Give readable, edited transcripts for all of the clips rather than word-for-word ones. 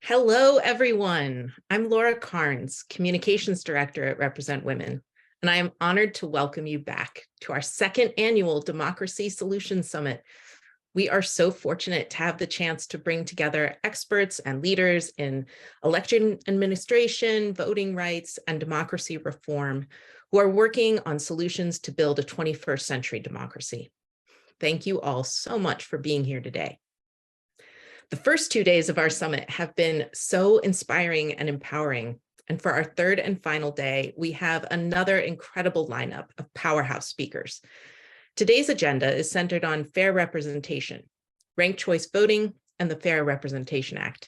Hello, everyone. I'm Laura Carnes, Communications Director at Represent Women, and I am honored to welcome you back to our second annual Democracy Solutions Summit. We are so fortunate to have the chance to bring together experts and leaders in election administration, voting rights, and democracy reform who are working on solutions to build a 21st century democracy. Thank you all so much for being here today. The first 2 days of our summit have been so inspiring and empowering. And for our third and final day, we have another incredible lineup of powerhouse speakers. Today's agenda is centered on fair representation, ranked choice voting, and the Fair Representation Act.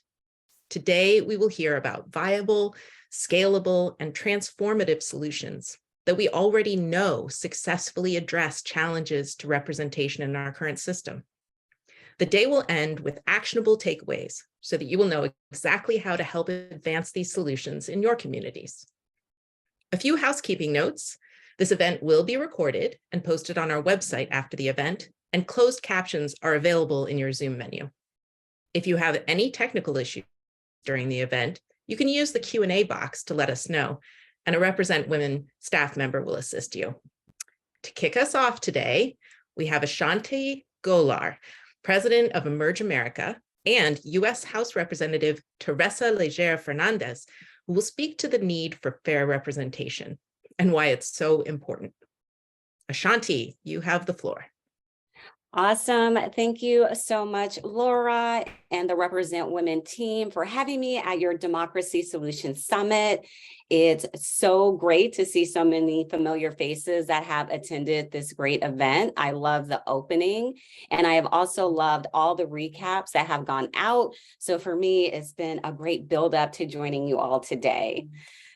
Today, we will hear about viable, scalable, and transformative solutions that we already know successfully address challenges to representation in our current system. The day will end with actionable takeaways so that you will know exactly how to help advance these solutions in your communities. A few housekeeping notes. This event will be recorded and posted on our website after the event, and closed captions are available in your Zoom menu. If you have any technical issues during the event, you can use the Q&A box to let us know, and a Represent Women staff member will assist you. To kick us off today, we have Ashanti Gholar, President of Emerge America, and U.S. House Representative Teresa Fernandez, who will speak to the need for fair representation and why it's so important. Ashanti, you have the floor. Awesome. Thank you so much, Laura and the Represent Women team for having me at your Democracy Solutions Summit. It's so great to see so many familiar faces that have attended this great event. I love the opening, and I have also loved all the recaps that have gone out. So for me, it's been a great build-up to joining you all today.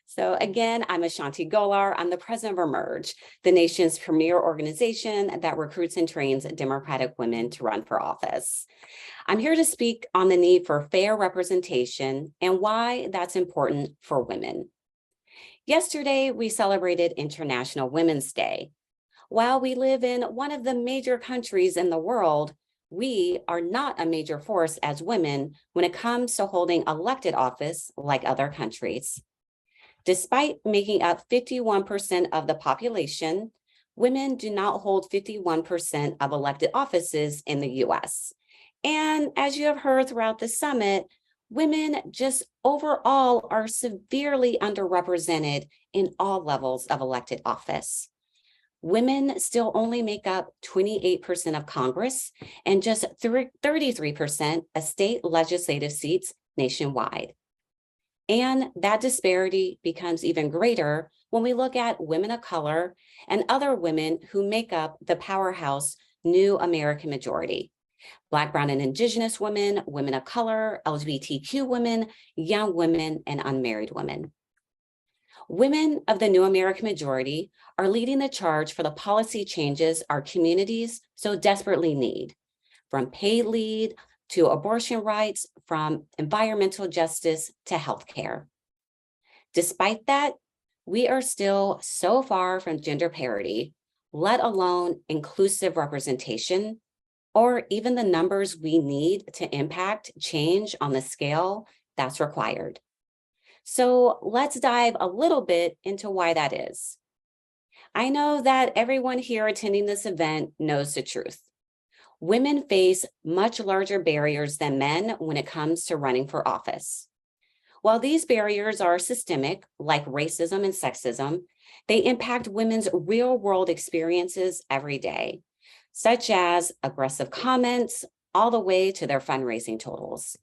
So again, I'm Ashanti Gholar. I'm the president of Emerge, the nation's premier organization that recruits and trains Democratic women to run for office. I'm here to speak on the need for fair representation and why that's important for women. Yesterday, we celebrated International Women's Day. While we live in one of the major countries in the world, we are not a major force as women when it comes to holding elected office like other countries. Despite making up 51% of the population, women do not hold 51% of elected offices in the US. And as you have heard throughout the summit, women just overall are severely underrepresented in all levels of elected office. Women still only make up 28% of Congress and just 33% of state legislative seats nationwide. And that disparity becomes even greater when we look at women of color and other women who make up the powerhouse New American Majority. Black, Brown, and Indigenous women, women of color, LGBTQ women, young women, and unmarried women. Women of the New American Majority are leading the charge for the policy changes our communities so desperately need, from paid leave to abortion rights, from environmental justice to healthcare. Despite that, we are still so far from gender parity, let alone inclusive representation, or even the numbers we need to impact change on the scale that's required. So let's dive a little bit into why that is. I know that everyone here attending this event knows the truth. Women face much larger barriers than men when it comes to running for office. While these barriers are systemic, like racism and sexism, they impact women's real-world experiences every day, such as aggressive comments, all the way to their fundraising totals.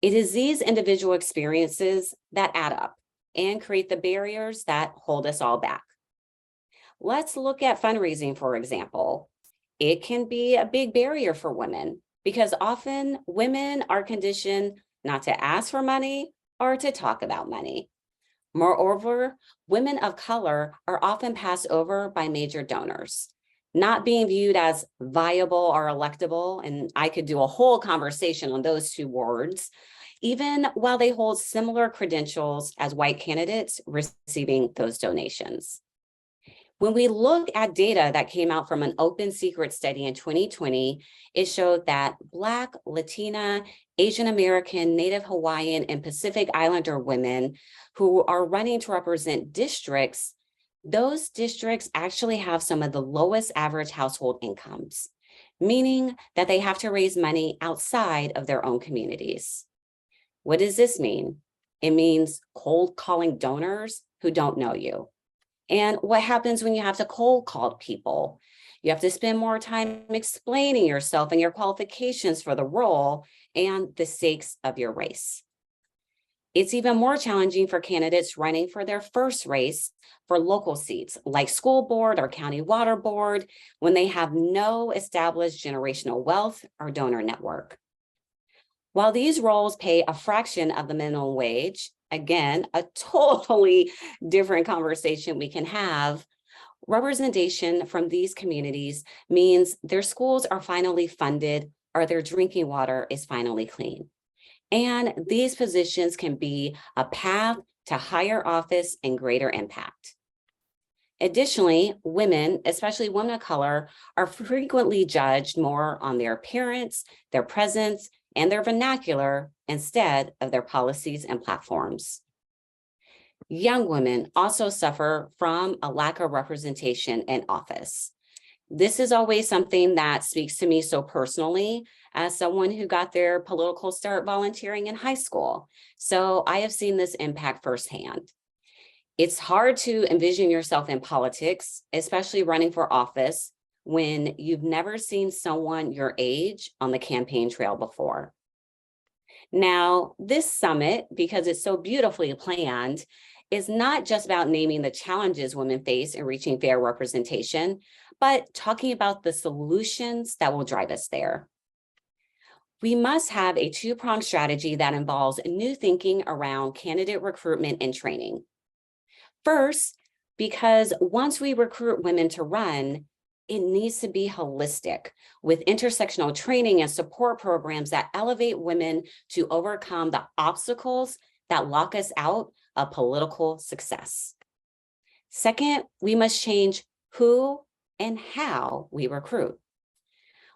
It is these individual experiences that add up and create the barriers that hold us all back. Let's look at fundraising, for example. It can be a big barrier for women because often women are conditioned not to ask for money or to talk about money. Moreover, women of color are often passed over by major donors, not being viewed as viable or electable, and I could do a whole conversation on those two words, even while they hold similar credentials as white candidates receiving those donations. When we look at data that came out from an open secret study in 2020, it showed that Black, Latina, Asian American, Native Hawaiian, and Pacific Islander women who are running to represent districts, those districts actually have some of the lowest average household incomes, meaning that they have to raise money outside of their own communities. What does this mean? It means cold calling donors who don't know you. And what happens when you have to cold call people? You have to spend more time explaining yourself and your qualifications for the role and the stakes of your race. It's even more challenging for candidates running for their first race for local seats like school board or county water board when they have no established generational wealth or donor network. While these roles pay a fraction of the minimum wage, again, a totally different conversation we can have, representation from these communities means their schools are finally funded or their drinking water is finally clean. And these positions can be a path to higher office and greater impact. Additionally, women, especially women of color, are frequently judged more on their appearance, their presence, and their vernacular instead of their policies and platforms. Young women also suffer from a lack of representation in office. This is always something that speaks to me so personally as someone who got their political start volunteering in high school. So I have seen this impact firsthand. It's hard to envision yourself in politics, especially running for office, when you've never seen someone your age on the campaign trail before. Now, this summit, because it's so beautifully planned, is not just about naming the challenges women face in reaching fair representation, but talking about the solutions that will drive us there. We must have a two-pronged strategy that involves new thinking around candidate recruitment and training. First, because once we recruit women to run, it needs to be holistic with intersectional training and support programs that elevate women to overcome the obstacles that lock us out of political success. Second, we must change who and how we recruit.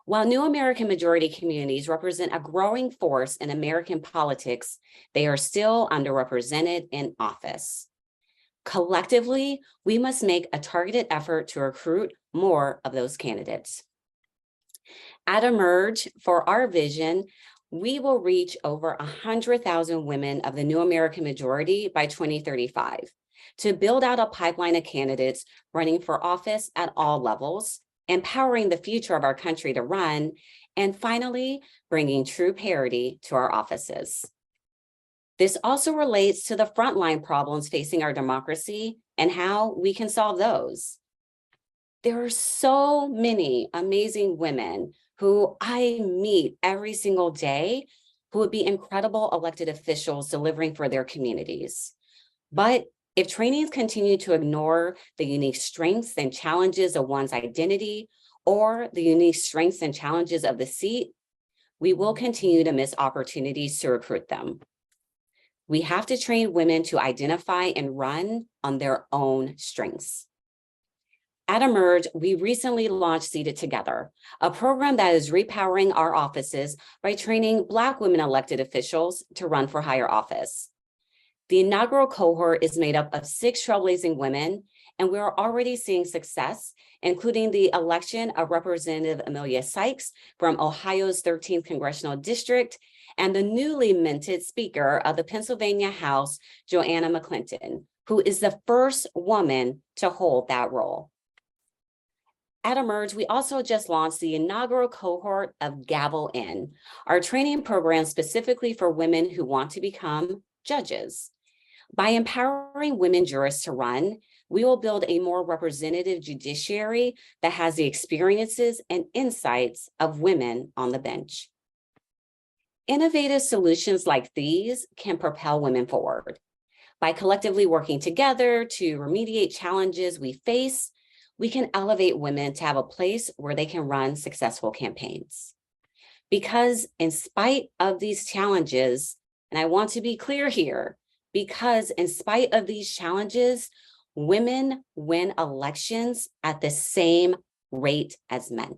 While new American majority communities represent a growing force in American politics, they are still underrepresented in office. Collectively, we must make a targeted effort to recruit more of those candidates. At Emerge, for our vision, we will reach over 100,000 women of the new American majority by 2035 to build out a pipeline of candidates running for office at all levels, empowering the future of our country to run, and finally, bringing true parity to our offices. This also relates to the frontline problems facing our democracy and how we can solve those. There are so many amazing women who I meet every single day who would be incredible elected officials delivering for their communities. But if trainings continue to ignore the unique strengths and challenges of one's identity or the unique strengths and challenges of the seat, we will continue to miss opportunities to recruit them. We have to train women to identify and run on their own strengths. At Emerge, we recently launched Seated Together, a program that is repowering our offices by training Black women elected officials to run for higher office. The inaugural cohort is made up of 6 trailblazing women, and we are already seeing success, including the election of Representative Amelia Sykes from Ohio's 13th Congressional District, and the newly minted Speaker of the Pennsylvania House, Joanna McClinton, who is the first woman to hold that role. At Emerge, we also just launched the inaugural cohort of Gavel In, our training program specifically for women who want to become judges. By empowering women jurists to run, we will build a more representative judiciary that has the experiences and insights of women on the bench. Innovative solutions like these can propel women forward. By collectively working together to remediate challenges we face, we can elevate women to have a place where they can run successful campaigns. Because in spite of these challenges, and I want to be clear here, because in spite of these challenges, women win elections at the same rate as men.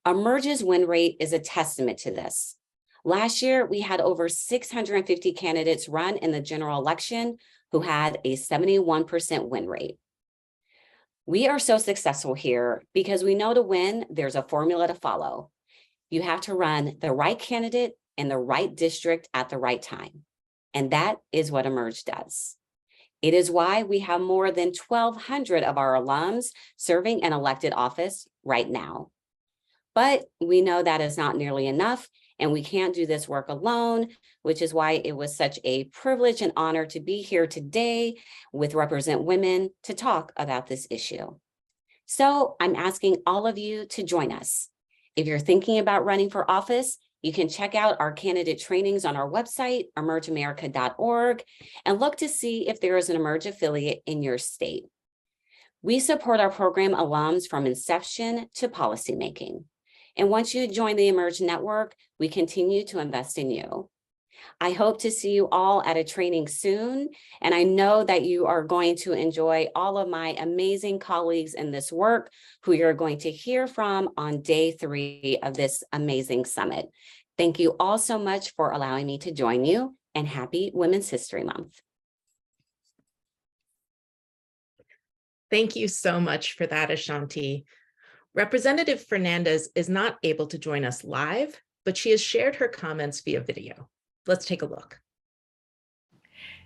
Emerge's win rate is a testament to this. Last year, we had over 650 candidates run in the general election who had a 71% win rate. We are so successful here because we know to win, there's a formula to follow. You have to run the right candidate in the right district at the right time. And that is what Emerge does. It is why we have more than 1,200 of our alums serving an elected office right now. But we know that is not nearly enough, and we can't do this work alone, which is why it was such a privilege and honor to be here today with Represent Women to talk about this issue. So I'm asking all of you to join us. If you're thinking about running for office, you can check out our candidate trainings on our website, emergeamerica.org, and look to see if there is an Emerge affiliate in your state. We support our program alums from inception to policymaking. And once you join the Emerge network, we continue to invest in you. I hope to see you all at a training soon, and I know that you are going to enjoy all of my amazing colleagues in this work who you're going to hear from on day 3 of this amazing summit. Thank you all so much for allowing me to join you, and happy Women's History Month. Thank you so much for that, Ashanti. Representative Fernandez is not able to join us live, but she has shared her comments via video. Let's take a look.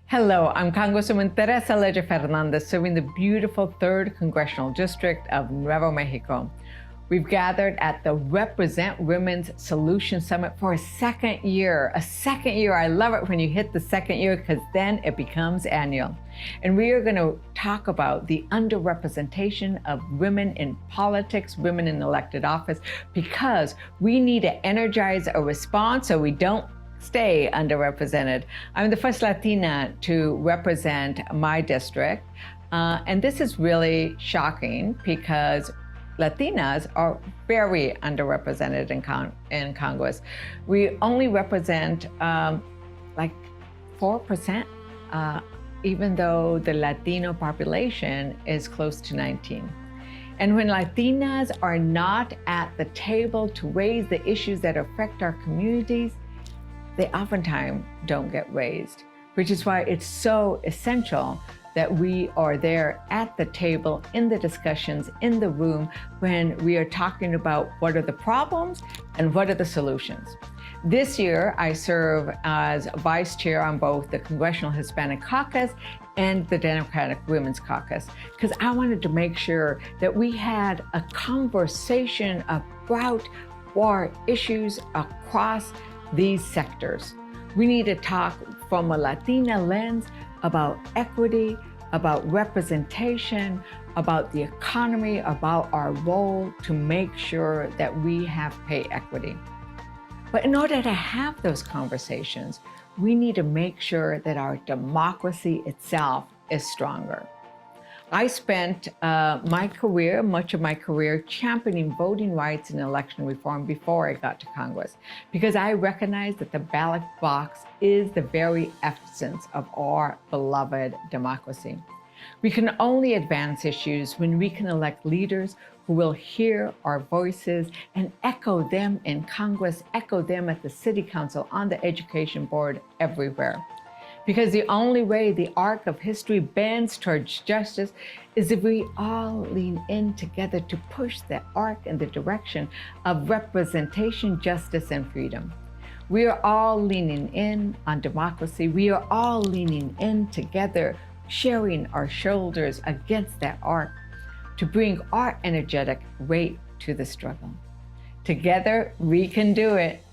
Hello, I'm Congresswoman Teresa Fernandez, serving the beautiful 3rd Congressional District of Nuevo Mexico. We've gathered at the Represent Women's Solution Summit for a second year. I love it when you hit the second year because then it becomes annual. And we are going to talk about the underrepresentation of women in politics, women in elected office, because we need to energize a response so we don't stay underrepresented. I'm the first Latina to represent my district. And this is really shocking because Latinas are very underrepresented in Congress. We only represent like 4%, even though the Latino population is close to 19. And when Latinas are not at the table to raise the issues that affect our communities, they oftentimes don't get raised, which is why it's so essential that we are there at the table, in the discussions, in the room, when we are talking about what are the problems and what are the solutions. This year, I serve as vice chair on both the Congressional Hispanic Caucus and the Democratic Women's Caucus, because I wanted to make sure that we had a conversation about our issues across these sectors. We need to talk from a Latina lens about equity, about representation, about the economy, about our role to make sure that we have pay equity. But in order to have those conversations, we need to make sure that our democracy itself is stronger. I spent much of my career championing voting rights and election reform before I got to Congress, because I recognize that the ballot box is the very essence of our beloved democracy. We can only advance issues when we can elect leaders who will hear our voices and echo them in Congress, echo them at the City Council, on the Education Board, everywhere. Because the only way the arc of history bends towards justice is if we all lean in together to push the arc in the direction of representation, justice, and freedom. We are all leaning in on democracy. We are all leaning in together, sharing our shoulders against that arc to bring our energetic weight to the struggle. Together, we can do it.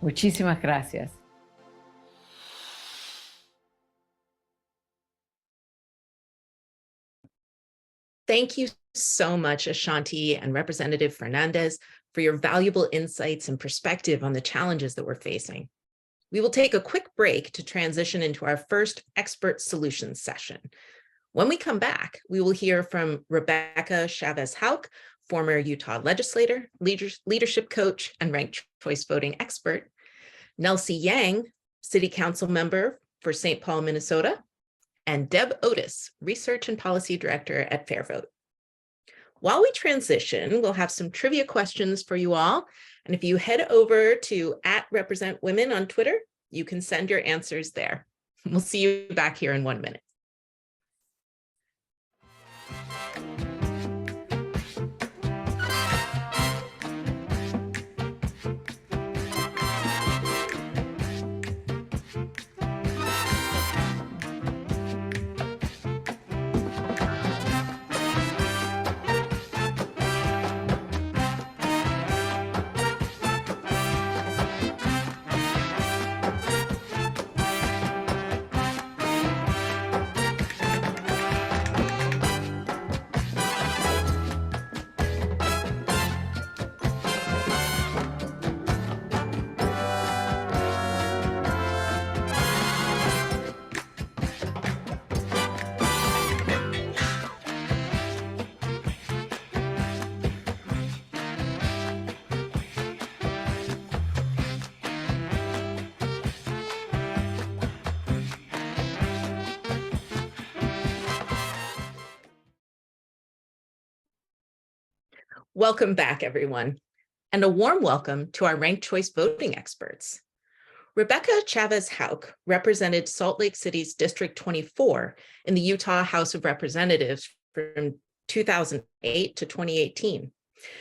Muchísimas gracias. Thank you so much, Ashanti and Representative Fernandez, for your valuable insights and perspective on the challenges that we're facing. We will take a quick break to transition into our first expert solutions session. When we come back, we will hear from Rebecca Chavez-Houck, former Utah legislator, leadership coach, and ranked choice voting expert, Nelsie Yang, city council member for St. Paul, Minnesota, and Deb Otis, Research and Policy Director at FairVote. While we transition, we'll have some trivia questions for you all. And if you head over to @RepresentWomen on Twitter, you can send your answers there. We'll see you back here in 1 minute. Welcome back, everyone, and a warm welcome to our ranked choice voting experts. Rebecca Chavez-Houck represented Salt Lake City's District 24 in the Utah House of Representatives from 2008 to 2018.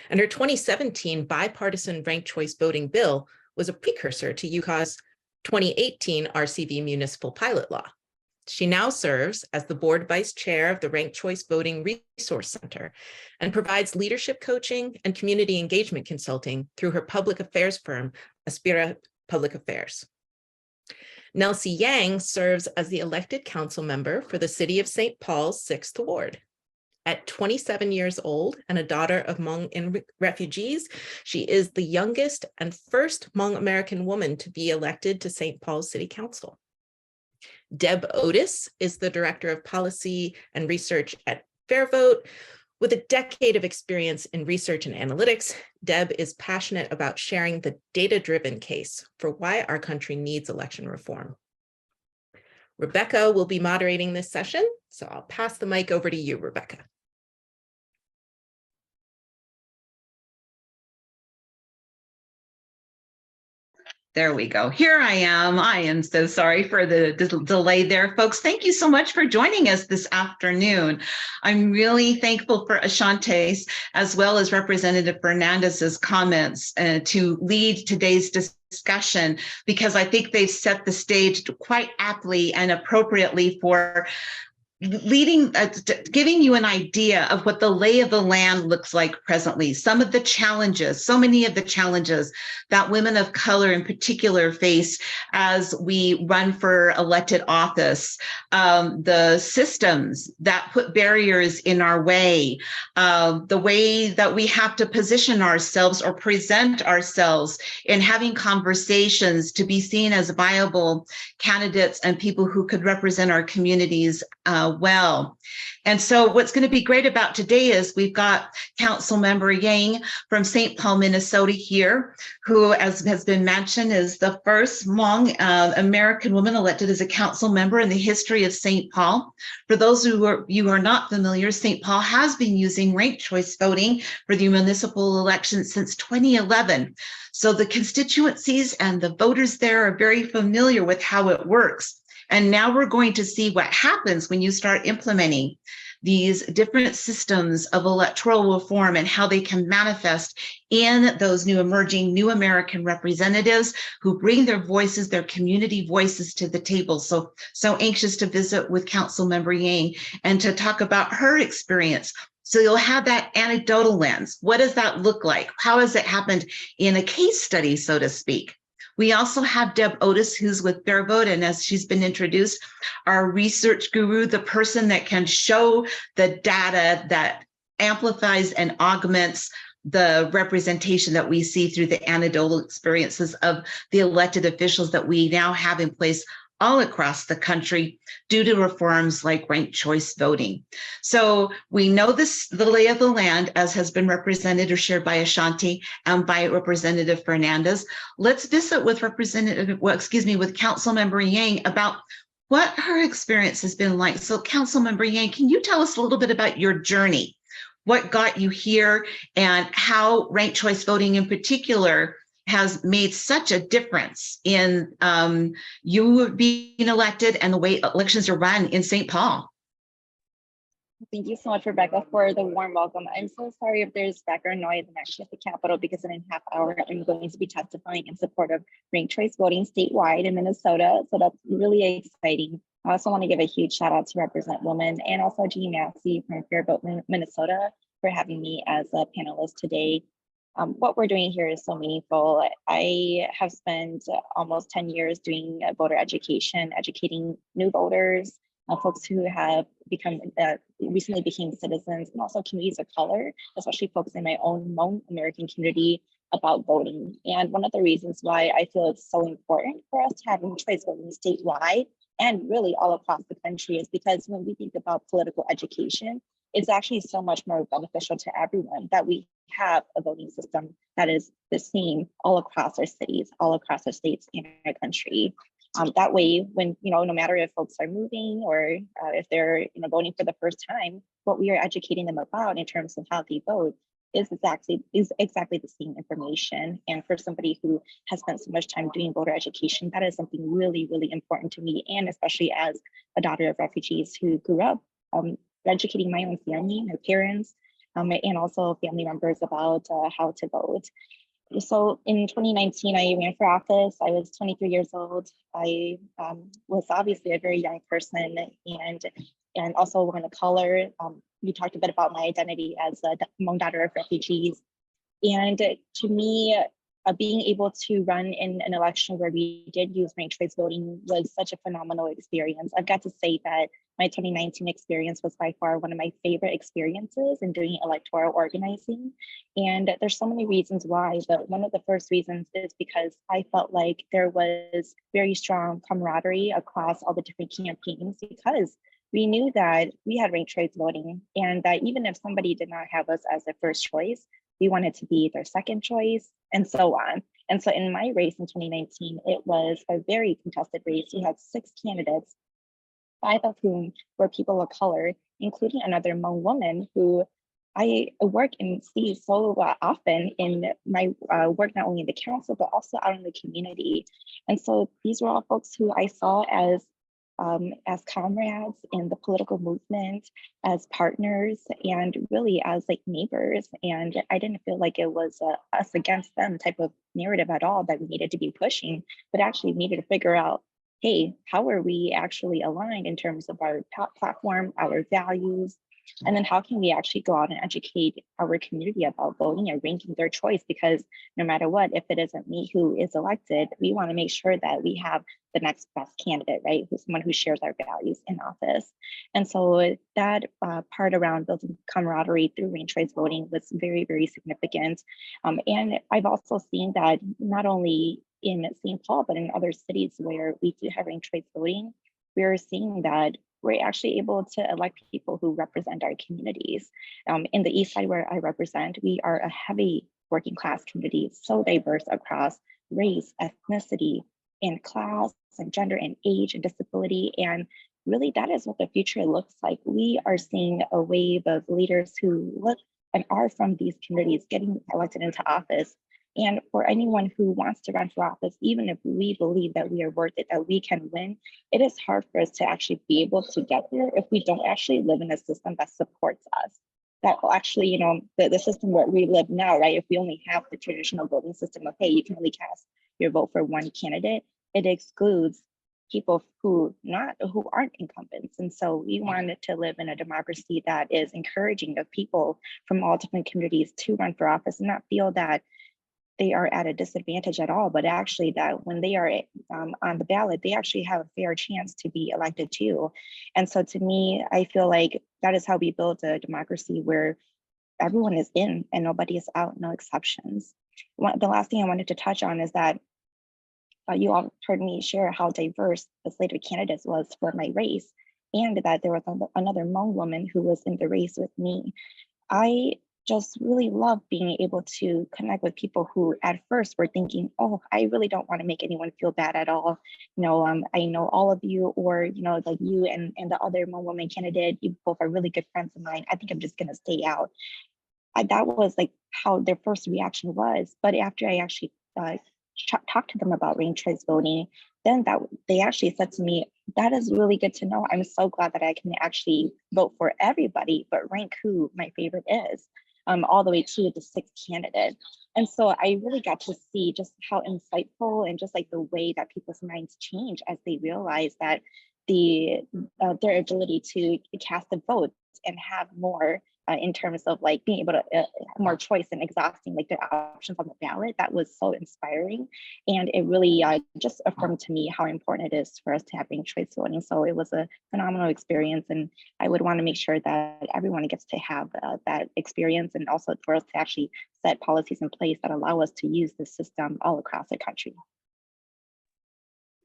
And her 2017 bipartisan ranked choice voting bill was a precursor to Utah's 2018 RCV municipal pilot law. She now serves as the board vice chair of the Ranked Choice Voting Resource Center and provides leadership coaching and community engagement consulting through her public affairs firm, Aspira Public Affairs. Nelsie Yang serves as the elected council member for the City of St. Paul's 6th Ward. At 27 years old and a daughter of Hmong refugees, she is the youngest and first Hmong American woman to be elected to St. Paul's City Council. Deb Otis is the Director of Policy and Research at FairVote. With a decade of experience in research and analytics, Deb is passionate about sharing the data-driven case for why our country needs election reform. Rebecca will be moderating this session, so I'll pass the mic over to you, Rebecca. There we go. Here I am. I am so sorry for the delay there, folks. Thank you so much for joining us this afternoon. I'm really thankful for Ashante's as well as Representative Fernandez's comments to lead today's discussion, because I think they've set the stage quite aptly and appropriately for giving you an idea of what the lay of the land looks like presently. Some of the challenges, so many of the challenges that women of color in particular face as we run for elected office, the systems that put barriers in our way, the way that we have to position ourselves or present ourselves in having conversations to be seen as viable candidates and people who could represent our communities well. And so what's going to be great about today is we've got Council Member Yang from St. Paul, Minnesota here, who, as has been mentioned, is the first Hmong American woman elected as a council member in the history of St. Paul. For those who are not familiar, St. Paul has been using ranked choice voting for the municipal elections since 2011. So the constituencies and the voters there are very familiar with how it works. And now we're going to see what happens when you start implementing these different systems of electoral reform and how they can manifest in those new emerging new American representatives who bring their voices, their community voices to the table. So anxious to visit with Council Member Yang and to talk about her experience. So you'll have that anecdotal lens. What does that look like? How has it happened in a case study, so to speak? We also have Deb Otis, who's with FairVote, and as she's been introduced, our research guru, the person that can show the data that amplifies and augments the representation that we see through the anecdotal experiences of the elected officials that we now have in place all across the country due to reforms like ranked choice voting. So we know the lay of the land as has been represented or shared by Ashanti and by Representative Fernandez. Let's visit with with Council Member Yang about what her experience has been like. So Councilmember Yang, can you tell us a little bit about your journey? What got you here and how ranked choice voting in particular has made such a difference in you being elected and the way elections are run in St. Paul? Thank you so much, Rebecca, for the warm welcome. I'm so sorry if there's background noise. I'm actually at the Capitol because in a half hour, I'm going to be testifying in support of ranked choice voting statewide in Minnesota. So that's really exciting. I also want to give a huge shout out to Represent Women and also to Nelsie from Fair Vote Minnesota for having me as a panelist today. What we're doing here is so meaningful. I have spent almost 10 years doing voter education, educating new voters, folks who have become recently became citizens, and also communities of color, especially folks in my own Hmong American community, about voting. And one of the reasons why I feel it's so important for us to have ranked choice voting statewide and really all across the country is because when we think about political education, it's actually so much more beneficial to everyone that we have a voting system that is the same all across our cities, all across our states in our country. That way, when, no matter if folks are moving or if they're, voting for the first time, what we are educating them about in terms of how they vote is exactly the same information. And for somebody who has spent so much time doing voter education, that is something really, really important to me. And especially as a daughter of refugees who grew up educating my own family, my parents, and also family members about how to vote. So in 2019, I ran for office. I was 23 years old. I was obviously a very young person and also one of color. We talked a bit about my identity as a Hmong daughter of refugees. And to me, being able to run in an election where we did use ranked choice voting was such a phenomenal experience. I've got to say that my 2019 experience was by far one of my favorite experiences in doing electoral organizing. And there's so many reasons why, but one of the first reasons is because I felt like there was very strong camaraderie across all the different campaigns because we knew that we had ranked choice voting and that even if somebody did not have us as their first choice, we wanted to be their second choice and so on. And so in my race in 2019, it was a very contested race. We had 6 candidates, 5 of whom were people of color, including another Hmong woman who I work and see so often in my work, not only in the council, but also out in the community. And so these were all folks who I saw as comrades in the political movement, as partners, and really as like neighbors. And I didn't feel like it was us against them type of narrative at all that we needed to be pushing, but actually needed to figure out, hey, how are we actually aligned in terms of our platform, our values, and then how can we actually go out and educate our community about voting and ranking their choice? Because no matter what, if it isn't me who is elected, we want to make sure that we have the next best candidate, right? Who's someone who shares our values in office. And so that part around building camaraderie through ranked choice voting was very, very significant. And I've also seen that not only in St. Paul, but in other cities where we do have ranked choice voting, we're seeing that we're actually able to elect people who represent our communities. In the East Side where I represent, we are a heavy working class community, so diverse across race, ethnicity, and class, and gender, and age, and disability. And really that is what the future looks like. We are seeing a wave of leaders who look and are from these communities getting elected into office. And for anyone who wants to run for office, even if we believe that we are worth it, that we can win, it is hard for us to actually be able to get there if we don't actually live in a system that supports us. That will actually, the system where we live now, right? If we only have the traditional voting system of, hey, you can only cast your vote for one candidate, it excludes people who aren't incumbents. And so we wanted to live in a democracy that is encouraging of people from all different communities to run for office and not feel that they are at a disadvantage at all, but actually that when they are on the ballot, they actually have a fair chance to be elected too. And so to me, I feel like that is how we build a democracy where everyone is in and nobody is out, no exceptions. The last thing I wanted to touch on is that you all heard me share how diverse the slate of candidates was for my race, and that there was another Hmong woman who was in the race with me. I just really love being able to connect with people who at first were thinking, oh, I really don't want to make anyone feel bad at all. I know all of you, or, like you and the other woman candidate, you both are really good friends of mine. I think I'm just going to stay out. That was like how their first reaction was. But after I actually talked to them about ranked choice voting, then they actually said to me, that is really good to know. I'm so glad that I can actually vote for everybody, but rank who my favorite is, all the way to the sixth candidate. And so I really got to see just how insightful and just like the way that people's minds change as they realize that their ability to cast a vote and have more in terms of like being able to more choice and exhausting like their options on the ballot. That was so inspiring, and it really just affirmed to me how important it is for us to have ranked choice voting. So it was a phenomenal experience, and I would want to make sure that everyone gets to have that experience, and also for us to actually set policies in place that allow us to use the system all across the country.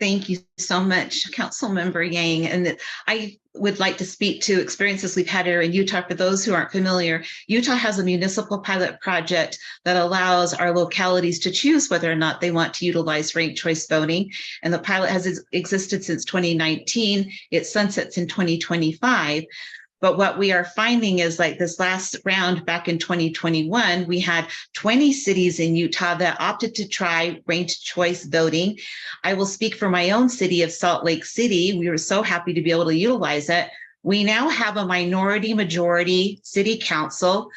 Thank you so much, Councilmember Yang. And I would like to speak to experiences we've had here in Utah. For those who aren't familiar, Utah has a municipal pilot project that allows our localities to choose whether or not they want to utilize ranked choice voting. And the pilot has existed since 2019. It sunsets in 2025. But what we are finding is like this last round back in 2021, we had 20 cities in Utah that opted to try ranked choice voting. I will speak for my own city of Salt Lake City. We were so happy to be able to utilize it. We now have a minority majority city council.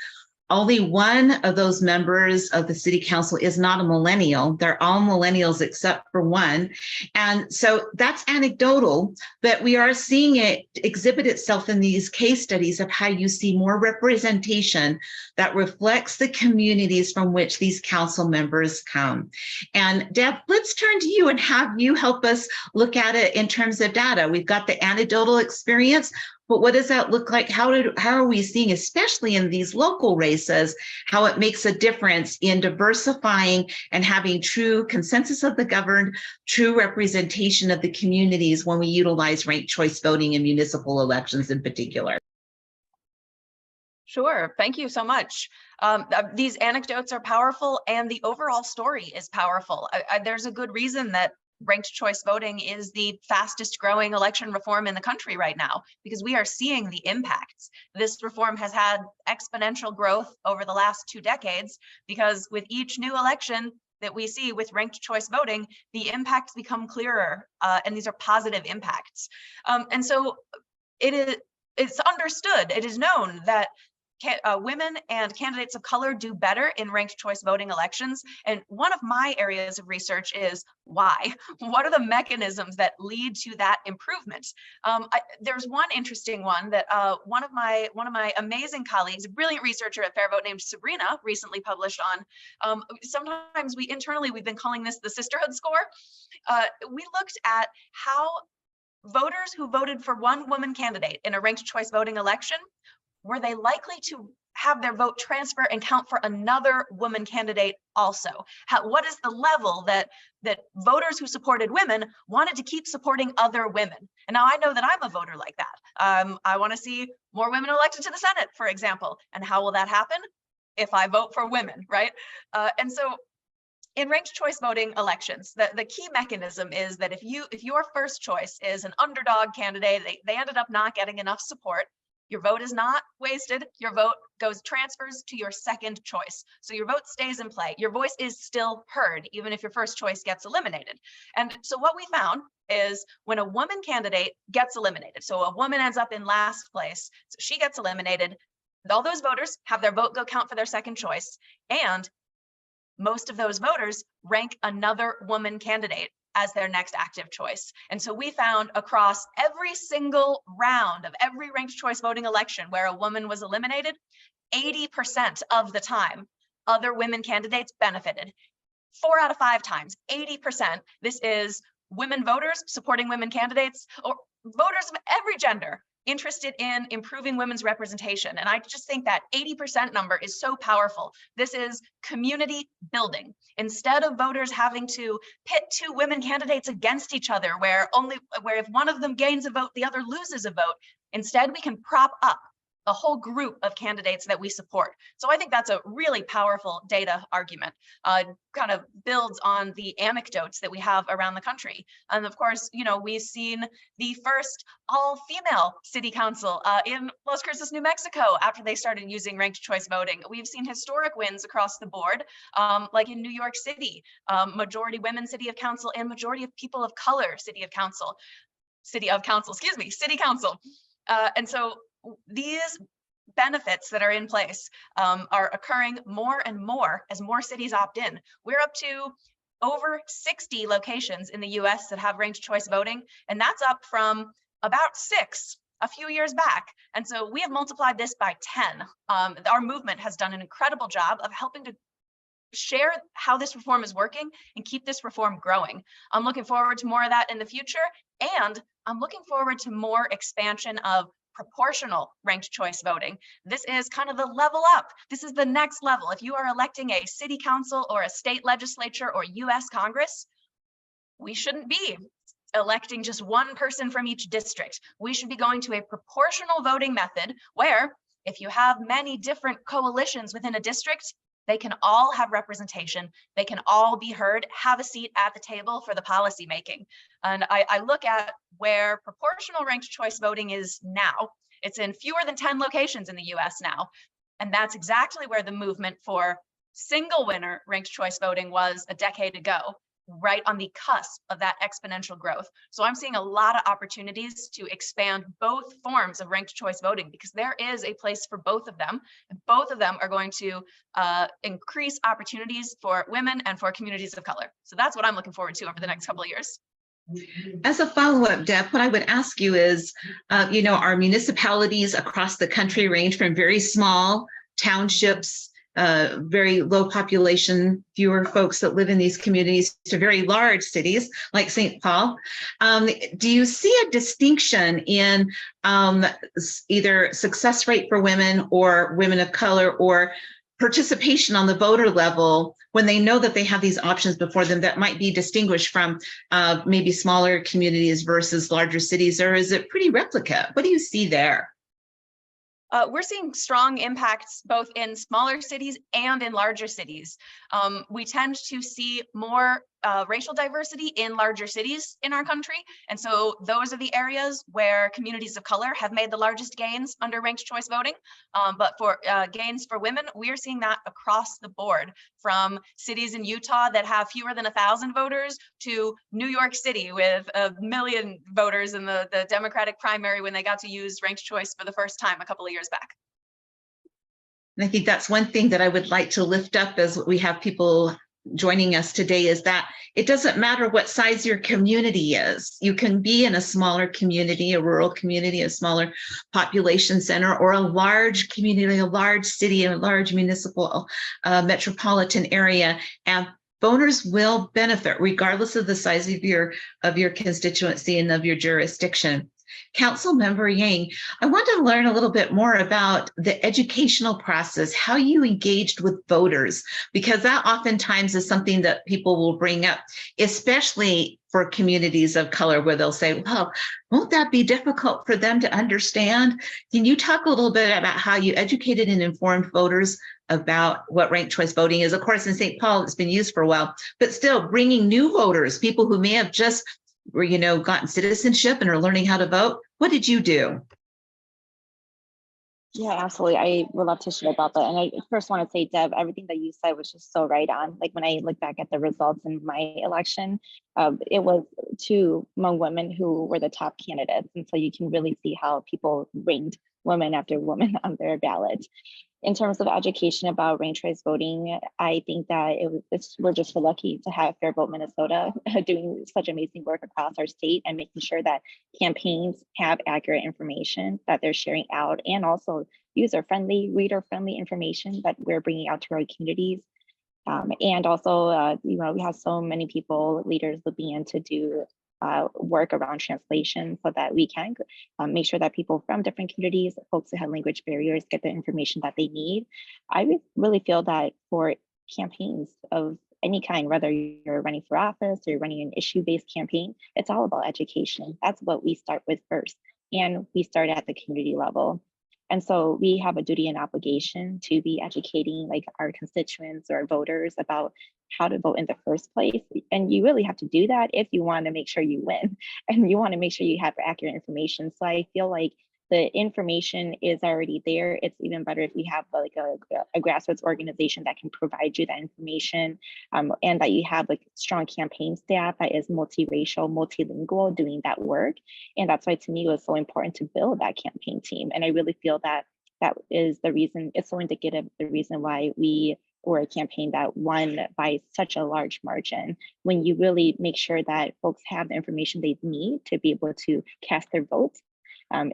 Only one of those members of the city council is not a millennial. They're all millennials except for one. And so that's anecdotal, but we are seeing it exhibit itself in these case studies of how you see more representation that reflects the communities from which these council members come. And Deb, let's turn to you and have you help us look at it in terms of data. We've got the anecdotal experience, but what does that look like? How are we seeing, especially in these local races, how it makes a difference in diversifying and having true consensus of the governed, true representation of the communities when we utilize ranked choice voting in municipal elections in particular? Sure, thank you so much. These anecdotes are powerful, and the overall story is powerful. There's a good reason that ranked choice voting is the fastest growing election reform in the country right now, because we are seeing the impacts. This reform has had exponential growth over the last 2 decades, because with each new election that we see with ranked choice voting, the impacts become clearer, and these are positive impacts. And so it's understood, it is known that women and candidates of color do better in ranked choice voting elections. And one of my areas of research is why? What are the mechanisms that lead to that improvement? There's one interesting one that one of my amazing colleagues, a brilliant researcher at Fairvote named Sabrina, recently published on. Sometimes we've been calling this the sisterhood score. We looked at how voters who voted for one woman candidate in a ranked choice voting election, were they likely to have their vote transfer and count for another woman candidate also? What is the level that voters who supported women wanted to keep supporting other women? And now I know that I'm a voter like that. I want to see more women elected to the Senate, for example. And how will that happen? If I vote for women, right? And so in ranked choice voting elections, the key mechanism is that if your first choice is an underdog candidate, they ended up not getting enough support, your vote is not wasted. Your vote transfers to your second choice. So your vote stays in play. Your voice is still heard, even if your first choice gets eliminated. And so what we found is when a woman candidate gets eliminated, so a woman ends up in last place, so she gets eliminated, all those voters have their vote go count for their second choice. And most of those voters rank another woman candidate as their next active choice. And so we found across every single round of every ranked choice voting election where a woman was eliminated, 80% of the time, other women candidates benefited. 4 out of 5 times, 80%. This is women voters supporting women candidates, or voters of every gender interested in improving women's representation. And I just think that 80% number is so powerful. This is community building. Instead of voters having to pit 2 women candidates against each other, where if one of them gains a vote, the other loses a vote, instead we can prop up a whole group of candidates that we support. So I think that's a really powerful data argument. Kind of builds on the anecdotes that we have around the country. And of course, you know, we've seen the first all-female city council in Las Cruces, New Mexico, after they started using ranked choice voting. We've seen historic wins across the board, like in New York City, majority women city of council and majority of people of color city council. And so these benefits that are in place are occurring more and more as more cities opt in. We're up to over 60 locations in the US that have ranked choice voting, and that's up from about 6 a few years back. And so we have multiplied this by 10. Our movement has done an incredible job of helping to share how this reform is working and keep this reform growing. I'm looking forward to more of that in the future, and I'm looking forward to more expansion of proportional ranked choice voting. This is kind of the level up. This is the next level. If you are electing a city council or a state legislature or US Congress, we shouldn't be electing just one person from each district. We should be going to a proportional voting method where if you have many different coalitions within a district, they can all have representation. They can all be heard, have a seat at the table for the policy making. And I look at where proportional ranked choice voting is now. It's in fewer than 10 locations in the US now. And that's exactly where the movement for single winner ranked choice voting was a decade ago, right on the cusp of that exponential growth. So I'm seeing a lot of opportunities to expand both forms of ranked choice voting because there is a place for both of them. And both of them are going to increase opportunities for women and for communities of color. So that's what I'm looking forward to over the next couple of years. As a follow-up, Deb, what I would ask you is, you know, our municipalities across the country range from very small townships, very low population, fewer folks that live in these communities, to very large cities like St. Paul. Do you see a distinction in either success rate for women or women of color or participation on the voter level when they know that they have these options before them that might be distinguished from maybe smaller communities versus larger cities, or is it pretty replicate? What do you see there? We're seeing strong impacts both in smaller cities and in larger cities. We tend to see more racial diversity in larger cities in our country. And so those are the areas where communities of color have made the largest gains under ranked choice voting. But for gains for women, we're seeing that across the board, from cities in Utah that have fewer than 1,000 voters to New York City with 1 million voters in the Democratic primary when they got to use ranked choice for the first time a couple of years back. And I think that's one thing that I would like to lift up as we have people joining us today, is that it doesn't matter what size your community is. You can be in a smaller community, a rural community, a smaller population center, or a large community, a large city, a large municipal metropolitan area, and voters will benefit regardless of the size of your constituency and of your jurisdiction. Councilmember Yang, I want to learn a little bit more about the educational process, how you engaged with voters, because that oftentimes is something that people will bring up, especially for communities of color, where they'll say, well, won't that be difficult for them to understand? Can you talk a little bit about how you educated and informed voters about what ranked choice voting is? Of course, in St. Paul, it's been used for a while, but still bringing new voters, people who may have just gotten citizenship and are learning how to vote. What did you do? Yeah, absolutely. I would love to share about that. And I first want to say, Deb, everything that you said was just so right on. Like when I look back at the results in my election, it was 2 Hmong women who were the top candidates. And so you can really see how people ranked woman after woman on their ballot. In terms of education about ranked choice voting, I think that we're just so lucky to have Fair Vote Minnesota doing such amazing work across our state and making sure that campaigns have accurate information that they're sharing out, and also user-friendly, reader-friendly information that we're bringing out to our communities. And also, we have so many people, leaders looking in to do work around translation so that we can make sure that people from different communities, folks who have language barriers, get the information that they need. I really feel that for campaigns of any kind, whether you're running for office or you're running an issue-based campaign, it's all about education. That's what we start with first. And we start at the community level. And so we have a duty and obligation to be educating like our constituents or voters about how to vote in the first place. And you really have to do that if you want to make sure you win and you want to make sure you have accurate information. So I feel like the information is already there. It's even better if you have like a grassroots organization that can provide you that information, and that you have like strong campaign staff that is multiracial, multilingual doing that work. And that's why to me it was so important to build that campaign team. And I really feel that that is the reason, it's so indicative of the reason why we were a campaign that won by such a large margin. When you really make sure that folks have the information they need to be able to cast their votes,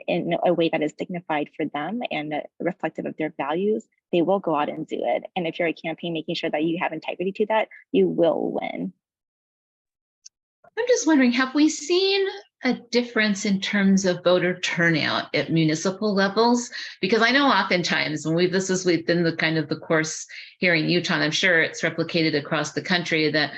in a way that is dignified for them and reflective of their values, they will go out and do it. And if you're a campaign making sure that you have integrity to that, you will win. I'm just wondering, have we seen a difference in terms of voter turnout at municipal levels? Because I know oftentimes when this is within the kind of the course here in Utah, and I'm sure it's replicated across the country, that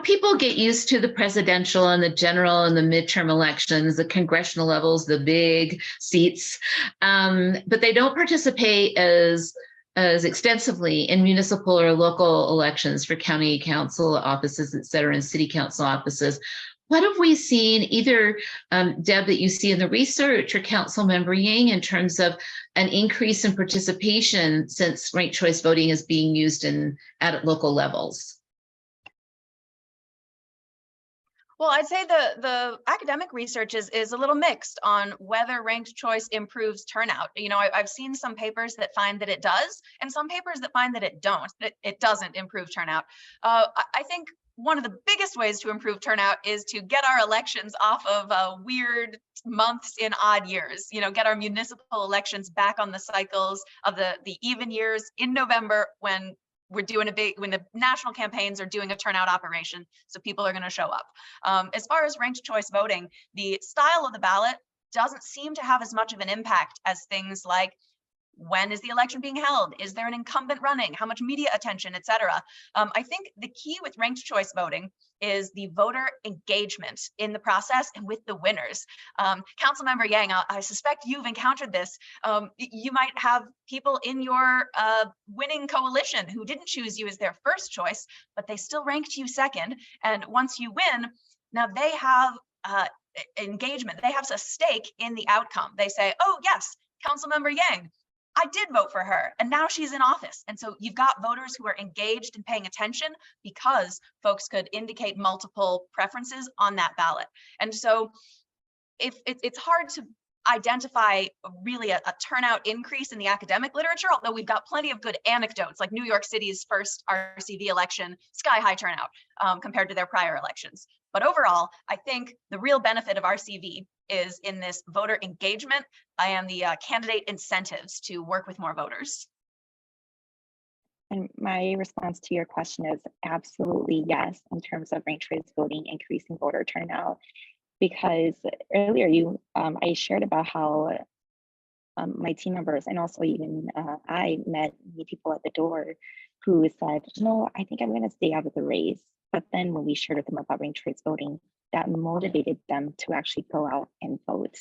people get used to the presidential and the general and the midterm elections, the congressional levels, the big seats, but they don't participate as extensively in municipal or local elections for county council offices, et cetera, and city council offices. What have we seen, either Deb, that you see in the research, or Council Member Yang, in terms of an increase in participation since ranked choice voting is being used at local levels? Well, I'd say the academic research is a little mixed on whether ranked choice improves turnout. I've seen some papers that find that it does, and some papers that find that it doesn't improve turnout. I think one of the biggest ways to improve turnout is to get our elections off of weird months in odd years. Get our municipal elections back on the cycles of the even years in November, when we're doing when the national campaigns are doing a turnout operation, so people are going to show up. As far as ranked choice voting, the style of the ballot doesn't seem to have as much of an impact as things like, when is the election being held? Is there an incumbent running? How much media attention, et cetera? I think the key with ranked choice voting is the voter engagement in the process and with the winners. Councilmember Yang, I suspect you've encountered this. You might have people in your winning coalition who didn't choose you as their first choice, but they still ranked you second. And once you win, now they have engagement. They have a stake in the outcome. They say, oh yes, Councilmember Yang, I did vote for her, and now she's in office. And so you've got voters who are engaged and paying attention because folks could indicate multiple preferences on that ballot. And so if it's hard to identify really a turnout increase in the academic literature, although we've got plenty of good anecdotes, like New York City's first RCV election, sky high turnout compared to their prior elections. But overall, I think the real benefit of RCV is in this voter engagement and the candidate incentives to work with more voters. And my response to your question is absolutely yes, in terms of ranked choice voting increasing voter turnout. Because earlier I shared about how my team members and also even I met many people at the door who said, no, I think I'm going to stay out of the race. But then when we shared with them about ranked choice voting, that motivated them to actually go out and vote.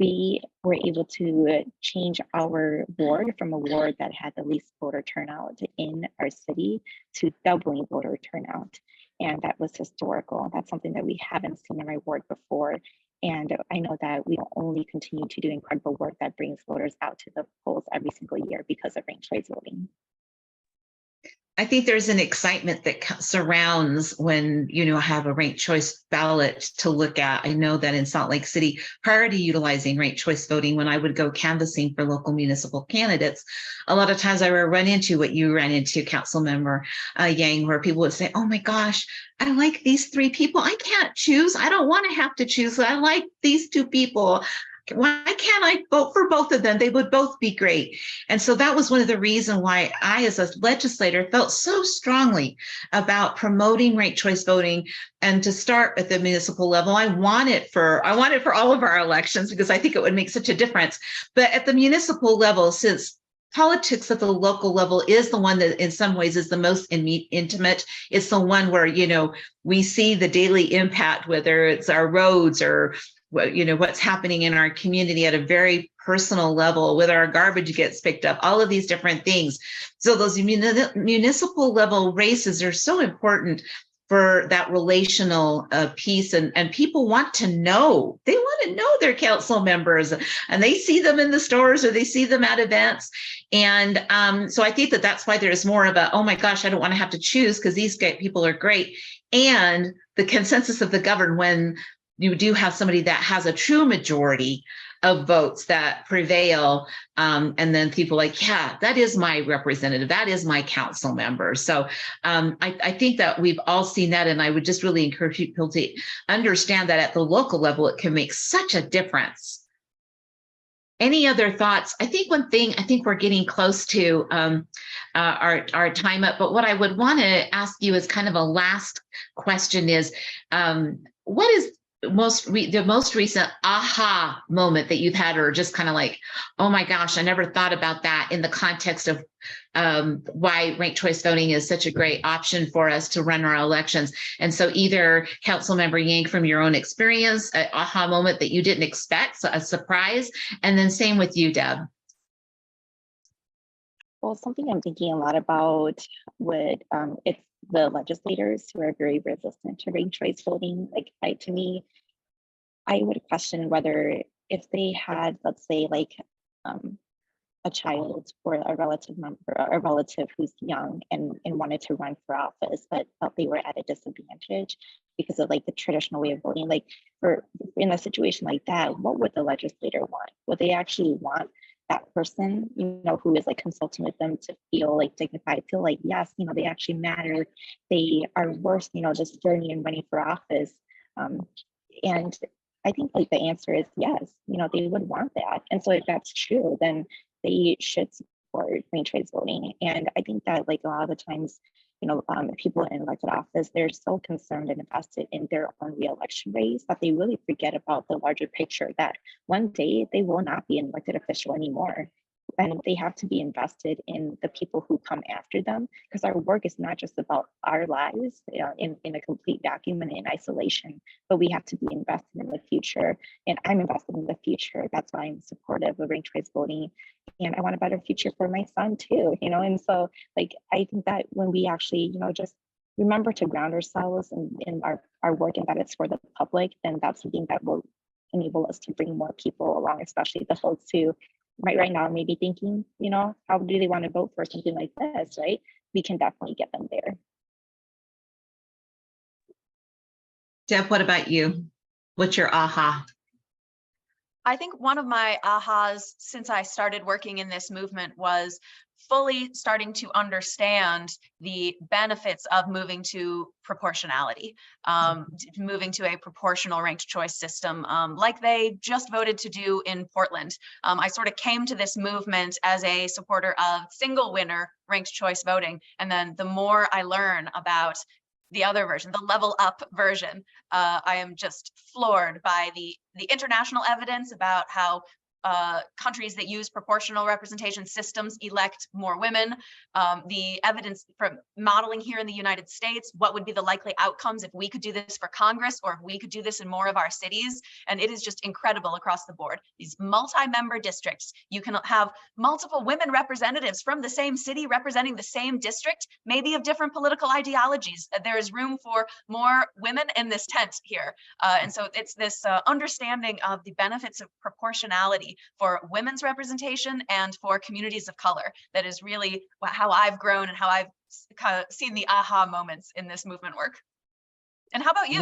We were able to change our ward from a ward that had the least voter turnout in our city to doubling voter turnout. And that was historical. That's something that we haven't seen in my ward before. And I know that we will only continue to do incredible work that brings voters out to the polls every single year because of ranked choice voting. I think there's an excitement that surrounds when have a ranked choice ballot to look at. I know that in Salt Lake City, prior to utilizing ranked choice voting, when I would go canvassing for local municipal candidates, a lot of times I would run into what you ran into, Councilmember Yang, where people would say, oh my gosh, I like these three people. I can't choose. I don't want to have to choose. I like these two people. Why can't I vote for both of them? They would both be great. And so that was one of the reasons why I, as a legislator, felt so strongly about promoting ranked choice voting. And to start at the municipal level, I want it for all of our elections because I think it would make such a difference. But at the municipal level, since politics at the local level is the one that in some ways is the most intimate. It's the one where, we see the daily impact, whether it's our roads or what's happening in our community at a very personal level, whether our garbage gets picked up, all of these different things. So those municipal level races are so important for that relational piece, and people want to know. They want to know their council members, and they see them in the stores or they see them at events. And so I think that that's why there's more of a, oh my gosh, I don't want to have to choose because these people are great. And the consensus of the governed, when you do have somebody that has a true majority of votes that prevail, and then people like, yeah, that is my representative, that is my council member. So I think that we've all seen that, and I would just really encourage people to understand that at the local level, it can make such a difference. Any other thoughts? I think one thing, I think we're getting close to our time up, but what I would want to ask you as kind of a last question is, what is the most recent aha moment that you've had, or just kind of like, oh my gosh, I never thought about that in the context of why ranked choice voting is such a great option for us to run our elections. And so either Councilmember Yang, from your own experience, an aha moment that you didn't expect, so a surprise, and then same with you, Deb. Well, something I'm thinking a lot about would, it's the legislators who are very resistant to ranked choice voting. Like, to me, I would question whether if they had, let's say, like a child or a relative member, a relative who's young and wanted to run for office, but felt they were at a disadvantage because of like the traditional way of voting. Like, for in a situation like that, what would the legislator want? Would they actually want that person, who is like consulting with them, to feel like dignified, feel like, yes, they actually matter, they are worth, this journey and running for office? And I think like the answer is yes, they would want that. And so if that's true, then they should support ranked choice voting. And I think that like a lot of the times, people in elected office, they're so concerned and invested in their own re-election race that they really forget about the larger picture, that one day they will not be an elected official anymore. And they have to be invested in the people who come after them, because our work is not just about our lives in a complete vacuum and in isolation, but we have to be invested in the future. And I'm invested in the future. That's why I'm supportive of ranked choice voting. And I want a better future for my son too, and so like, I think that when we actually, just remember to ground ourselves in our work, and that it's for the public, then that's something that will enable us to bring more people along, especially the folks who right now maybe thinking, how do they want to vote for something like this, right? We can definitely get them there. Deb, what about you? What's your aha? I think one of my ahas since I started working in this movement was fully starting to understand the benefits of moving to proportionality, moving to a proportional ranked choice system, like they just voted to do in Portland. I sort of came to this movement as a supporter of single winner ranked choice voting. And then the more I learn about the other version, the level up version, I am just floored by the international evidence about how countries that use proportional representation systems elect more women. The evidence from modeling here in the United States, what would be the likely outcomes if we could do this for Congress, or if we could do this in more of our cities. And it is just incredible across the board. These multi-member districts, you can have multiple women representatives from the same city representing the same district, maybe of different political ideologies. There is room for more women in this tent here. And so it's this understanding of the benefits of proportionality for women's representation and for communities of color that is really how I've grown and how I've seen the aha moments in this movement work. And how about you?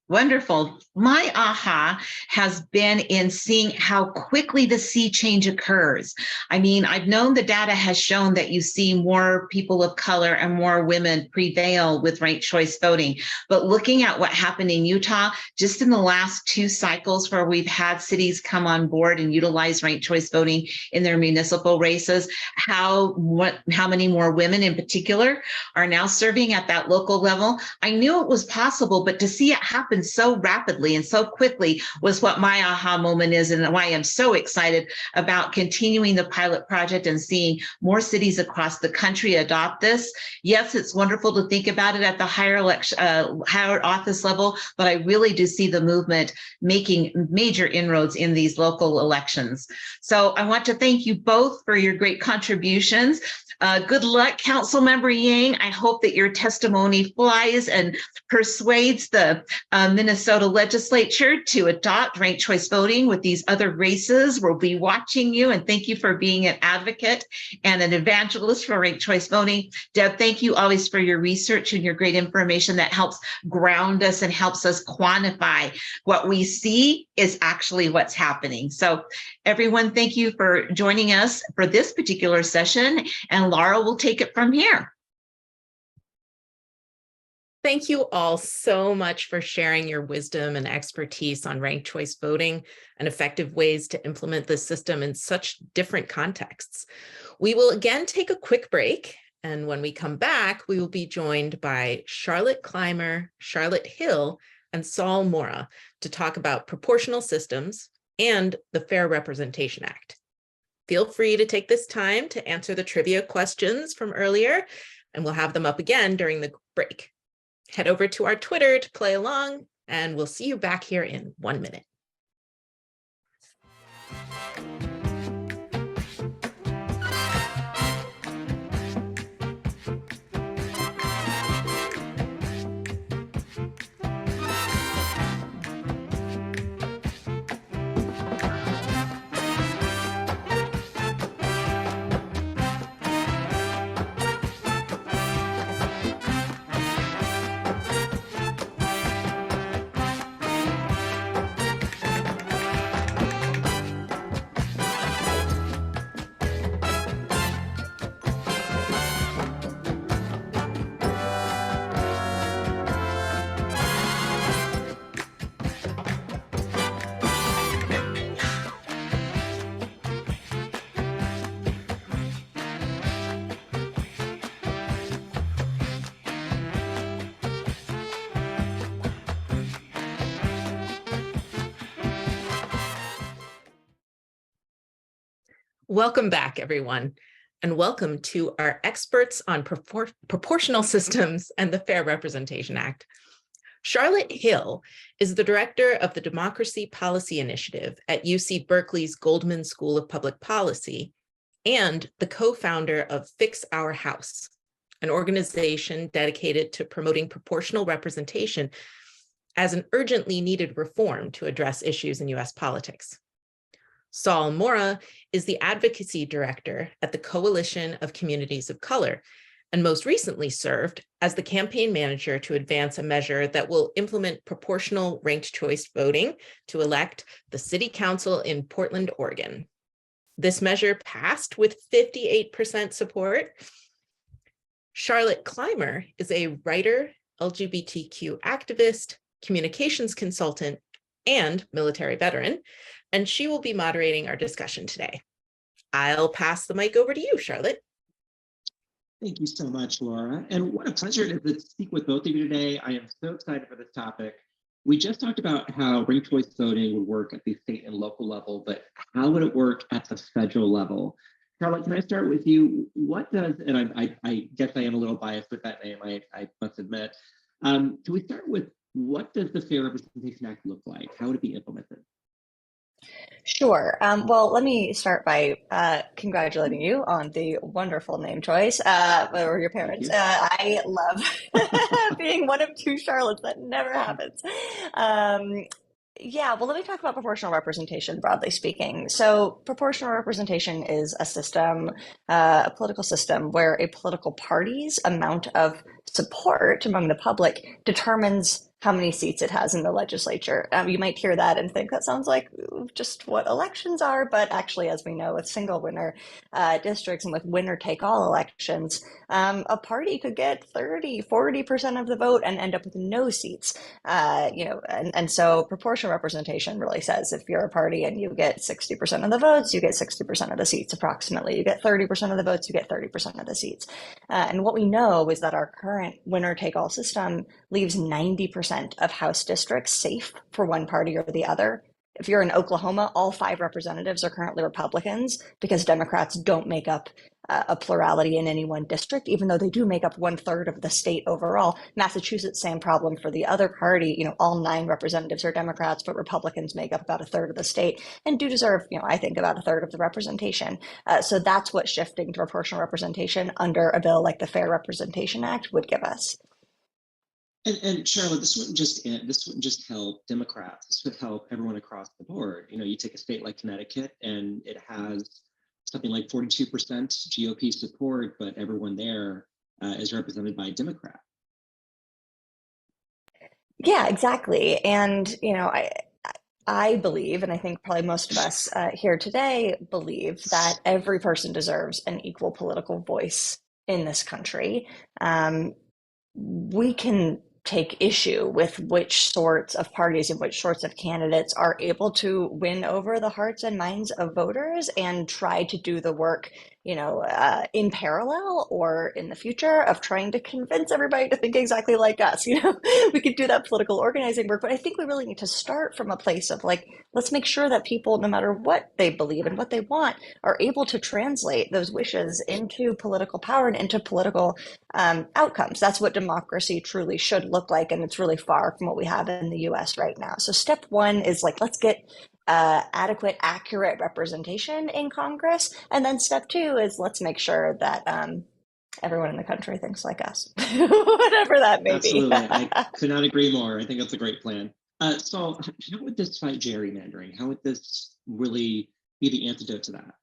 Wonderful. My aha has been in seeing how quickly the sea change occurs. I mean, I've known the data has shown that you see more people of color and more women prevail with ranked choice voting. But looking at what happened in Utah, just in the last 2 cycles where we've had cities come on board and utilize ranked choice voting in their municipal races, how many more women in particular are now serving at that local level. I knew it was possible, possible, but to see it happen so rapidly and so quickly was what my aha moment is, and why I'm so excited about continuing the pilot project and seeing more cities across the country adopt this. Yes, it's wonderful to think about it at the higher office level, but I really do see the movement making major inroads in these local elections. So I want to thank you both for your great contributions. Good luck, Councilmember Yang. I hope that your testimony flies and persuades the Minnesota legislature to adopt ranked choice voting with these other races. We'll be watching you, and thank you for being an advocate and an evangelist for ranked choice voting. Deb, thank you always for your research and your great information that helps ground us and helps us quantify what we see is actually what's happening. So everyone, thank you for joining us for this particular session, and Laura will take it from here. Thank you all so much for sharing your wisdom and expertise on ranked choice voting and effective ways to implement this system in such different contexts. We will again take a quick break, and when we come back, we will be joined by Charlotte Clymer, Charlotte Hill, and Saul Mora to talk about proportional systems and the Fair Representation Act. Feel free to take this time to answer the trivia questions from earlier, and we'll have them up again during the break. Head over to our Twitter to play along, and we'll see you back here in 1 minute. Welcome back, everyone, and welcome to our experts on proportional systems and the Fair Representation Act. Charlotte Hill is the director of the Democracy Policy Initiative at UC Berkeley's Goldman School of Public Policy and the co-founder of Fix Our House, an organization dedicated to promoting proportional representation as an urgently needed reform to address issues in US politics. Saul Mora is the advocacy director at the Coalition of Communities of Color, and most recently served as the campaign manager to advance a measure that will implement proportional ranked choice voting to elect the city council in Portland, Oregon. This measure passed with 58% support. Charlotte Clymer is a writer, LGBTQ activist, communications consultant, and military veteran, and she will be moderating our discussion today. I'll pass the mic over to you, Charlotte. Thank you so much, Laura. And what a pleasure it is to speak with both of you today. I am so excited for this topic. We just talked about how ranked choice voting would work at the state and local level, but how would it work at the federal level? Charlotte, can I start with you? What does, and I guess I am a little biased with that name, I must admit. Can we start with what does the Fair Representation Act look like? How would it be implemented? Sure. Well, let me start by congratulating you on the wonderful name choice, or your parents. I love being one of two Charlottes. That never happens. Yeah, well, let me talk about proportional representation, broadly speaking. So proportional representation is a system, a political system where a political party's amount of support among the public determines how many seats it has in the legislature. You might hear that and think that sounds like just what elections are, but actually, as we know, with single winner districts and with winner take all elections, a party could get 30, 40% of the vote and end up with no seats. And so proportional representation really says if you're a party and you get 60% of the votes, you get 60% of the seats approximately. You get 30% of the votes, you get 30% of the seats. And what we know is that our current winner take all system leaves 90% 50% of House districts safe for one party or the other. If you're in Oklahoma, all 5 representatives are currently Republicans because Democrats don't make up a plurality in any one district, even though they do make up 1/3 of the state overall. Massachusetts, same problem for the other party. You know, all 9 representatives are Democrats, but Republicans make up about 1/3 of the state and do deserve, you know, I think about 1/3 of the representation. So that's what shifting to proportional representation under a bill like the Fair Representation Act would give us. And Charlotte, this wouldn't just help Democrats. This would help everyone across the board. You know, you take a state like Connecticut, and it has something like 42% GOP support, but everyone there is represented by a Democrat. Yeah, exactly. And you know, I believe, and I think probably most of us here today believe, that every person deserves an equal political voice in this country. We can take issue with which sorts of parties and which sorts of candidates are able to win over the hearts and minds of voters and try to do the work, you know, in parallel or in the future of trying to convince everybody to think exactly like us. You know, we could do that political organizing work, but I think we really need to start from a place of like, let's make sure that people, no matter what they believe and what they want, are able to translate those wishes into political power and into political outcomes. That's what democracy truly should look like, and it's really far from what we have in the US right now. So step one is like, let's get adequate, accurate representation in Congress. And then step 2 is let's make sure that everyone in the country thinks like us, whatever that may Absolutely. be. I could not agree more. I think that's a great plan. So how would this fight gerrymandering? How would this really be the antidote to that?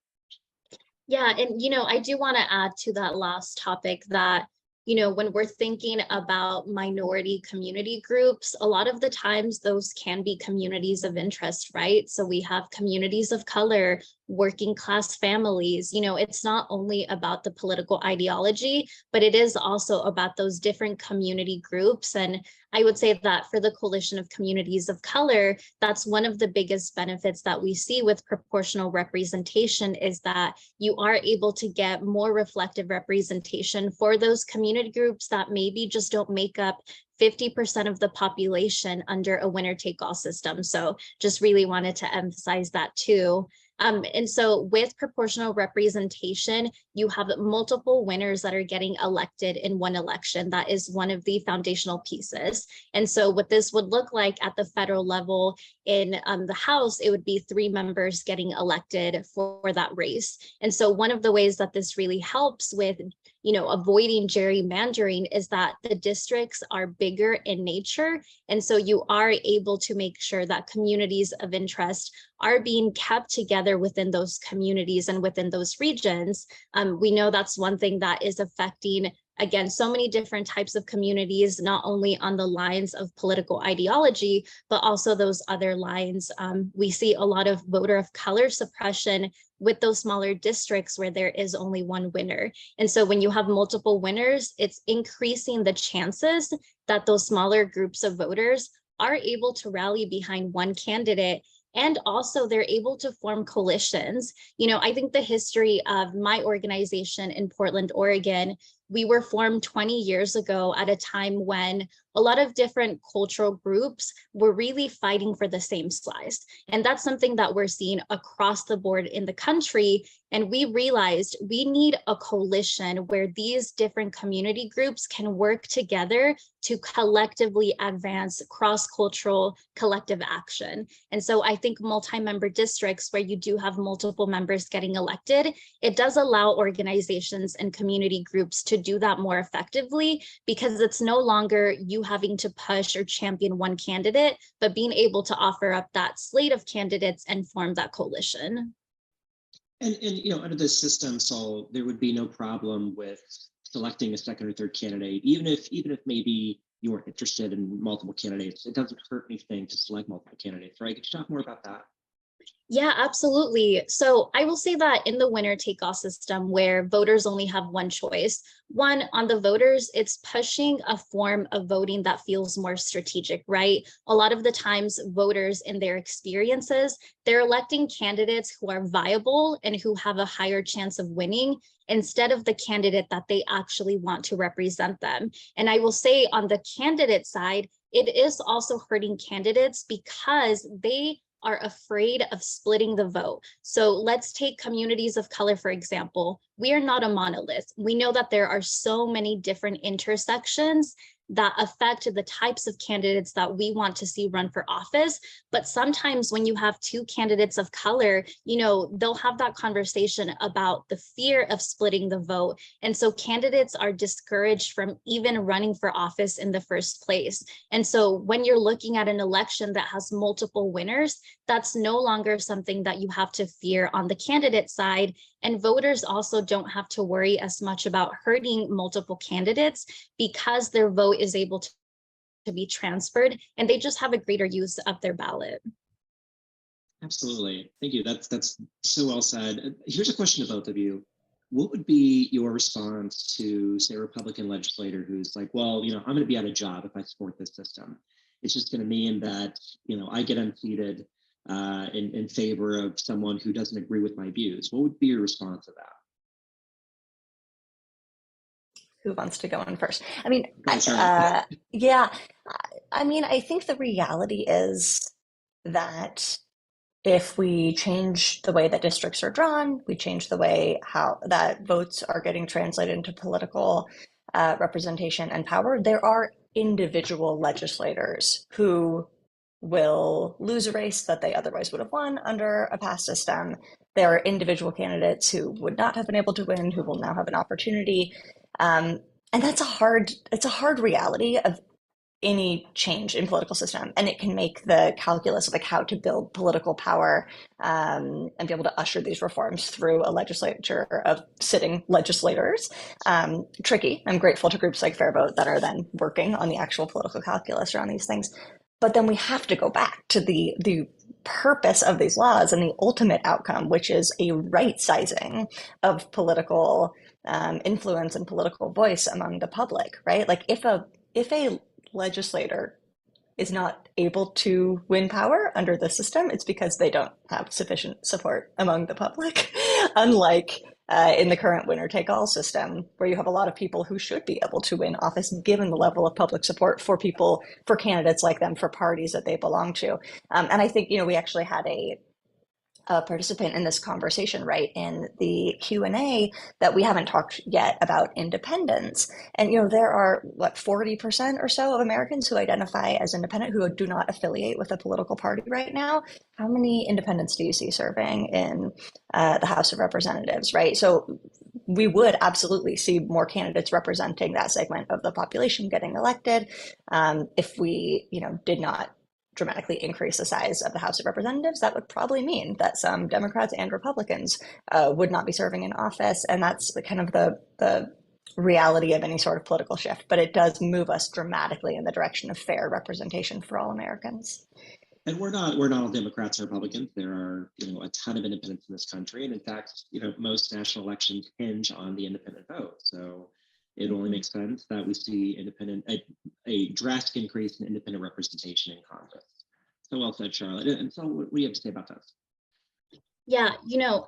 Yeah, and you know, I do want to add to that last topic that, you know, when we're thinking about minority community groups, a lot of the times those can be communities of interest, right? So we have communities of color, working class families. You know, it's not only about the political ideology, but it is also about those different community groups. And I would say that for the Coalition of Communities of Color, that's one of the biggest benefits that we see with proportional representation, is that you are able to get more reflective representation for those community groups that maybe just don't make up 50% of the population under a winner-take-all system. So just really wanted to emphasize that too. And so with proportional representation, you have multiple winners that are getting elected in one election. That is one of the foundational pieces. And so what this would look like at the federal level in the House, it would be 3 members getting elected for that race. And so one of the ways that this really helps with, you know, avoiding gerrymandering is that the districts are bigger in nature. And so you are able to make sure that communities of interest are being kept together within those communities and within those regions. We know that's one thing that is affecting, again, so many different types of communities, not only on the lines of political ideology, but also those other lines. We see a lot of voter of color suppression with those smaller districts where there is only one winner. And so when you have multiple winners, it's increasing the chances that those smaller groups of voters are able to rally behind one candidate. And also they're able to form coalitions. You know, I think the history of my organization in Portland, Oregon, we were formed 20 years ago at a time when a lot of different cultural groups were really fighting for the same slice. And that's something that we're seeing across the board in the country. And we realized we need a coalition where these different community groups can work together to collectively advance cross-cultural collective action. And so I think multi-member districts where you do have multiple members getting elected, it does allow organizations and community groups to do that more effectively, because it's no longer you having to push or champion one candidate, but being able to offer up that slate of candidates and form that coalition. And you know, under this system, so there would be no problem with selecting a second or third candidate, even if maybe you weren't interested in multiple candidates. It doesn't hurt anything to select multiple candidates, right? Could you talk more about that? Yeah, absolutely. So I will say that in the winner-take-all system where voters only have one choice, one, on the voters, it's pushing a form of voting that feels more strategic, right? A lot of the times voters in their experiences, they're electing candidates who are viable and who have a higher chance of winning instead of the candidate that they actually want to represent them. And I will say on the candidate side, it is also hurting candidates because they are afraid of splitting the vote. So let's take communities of color, for example. We are not a monolith. We know that there are so many different intersections that affect the types of candidates that we want to see run for office. But sometimes when you have two candidates of color, they'll have that conversation about the fear of splitting the vote. And so candidates are discouraged from even running for office in the first place. And so when you're looking at an election that has multiple winners, that's no longer something that you have to fear on the candidate side. And voters also don't have to worry as much about hurting multiple candidates because their vote is able to be transferred and they just have a greater use of their ballot. Absolutely. Thank you. That's so well said. Here's a question to both of you. What would be your response to, say, a Republican legislator who's like, well, I'm going to be out of job if I support this system. It's just going to mean that, I get unseated in favor of someone who doesn't agree with my views. What would be your response to that? Who wants to go in first? I mean, Oh, yeah, I mean, I think the reality is that if we change the way that districts are drawn, we change the way how that votes are getting translated into political representation and power, there are individual legislators who will lose a race that they otherwise would have won under a past system. There are individual candidates who would not have been able to win, who will now have an opportunity. And it's a hard reality of any change in political system, and it can make the calculus of like how to build political power and be able to usher these reforms through a legislature of sitting legislators tricky. I'm grateful to groups like Fair Vote that are then working on the actual political calculus around these things. But then we have to go back to the purpose of these laws and the ultimate outcome, which is a right sizing of political influence and political voice among the public, right? Like if a legislator is not able to win power under the system, it's because they don't have sufficient support among the public. Unlike in the current winner-take-all system, where you have a lot of people who should be able to win office given the level of public support for candidates like them, for parties that they belong to. And I think, we actually had a participant in this conversation, right, in the Q&A, that we haven't talked yet about independence. And, there are, 40% or so of Americans who identify as independent who do not affiliate with a political party right now. How many independents do you see serving in the House of Representatives, right? So we would absolutely see more candidates representing that segment of the population getting elected if we, did not dramatically increase the size of the House of Representatives. That would probably mean that some Democrats and Republicans would not be serving in office. And that's kind of the reality of any sort of political shift. But it does move us dramatically in the direction of fair representation for all Americans. And we're not all Democrats or Republicans. There are, a ton of independents in this country. And in fact, most national elections hinge on the independent vote. So it only makes sense that we see a drastic increase in independent representation in Congress. So well said, Charlotte. And so what do you have to say about this? Yeah,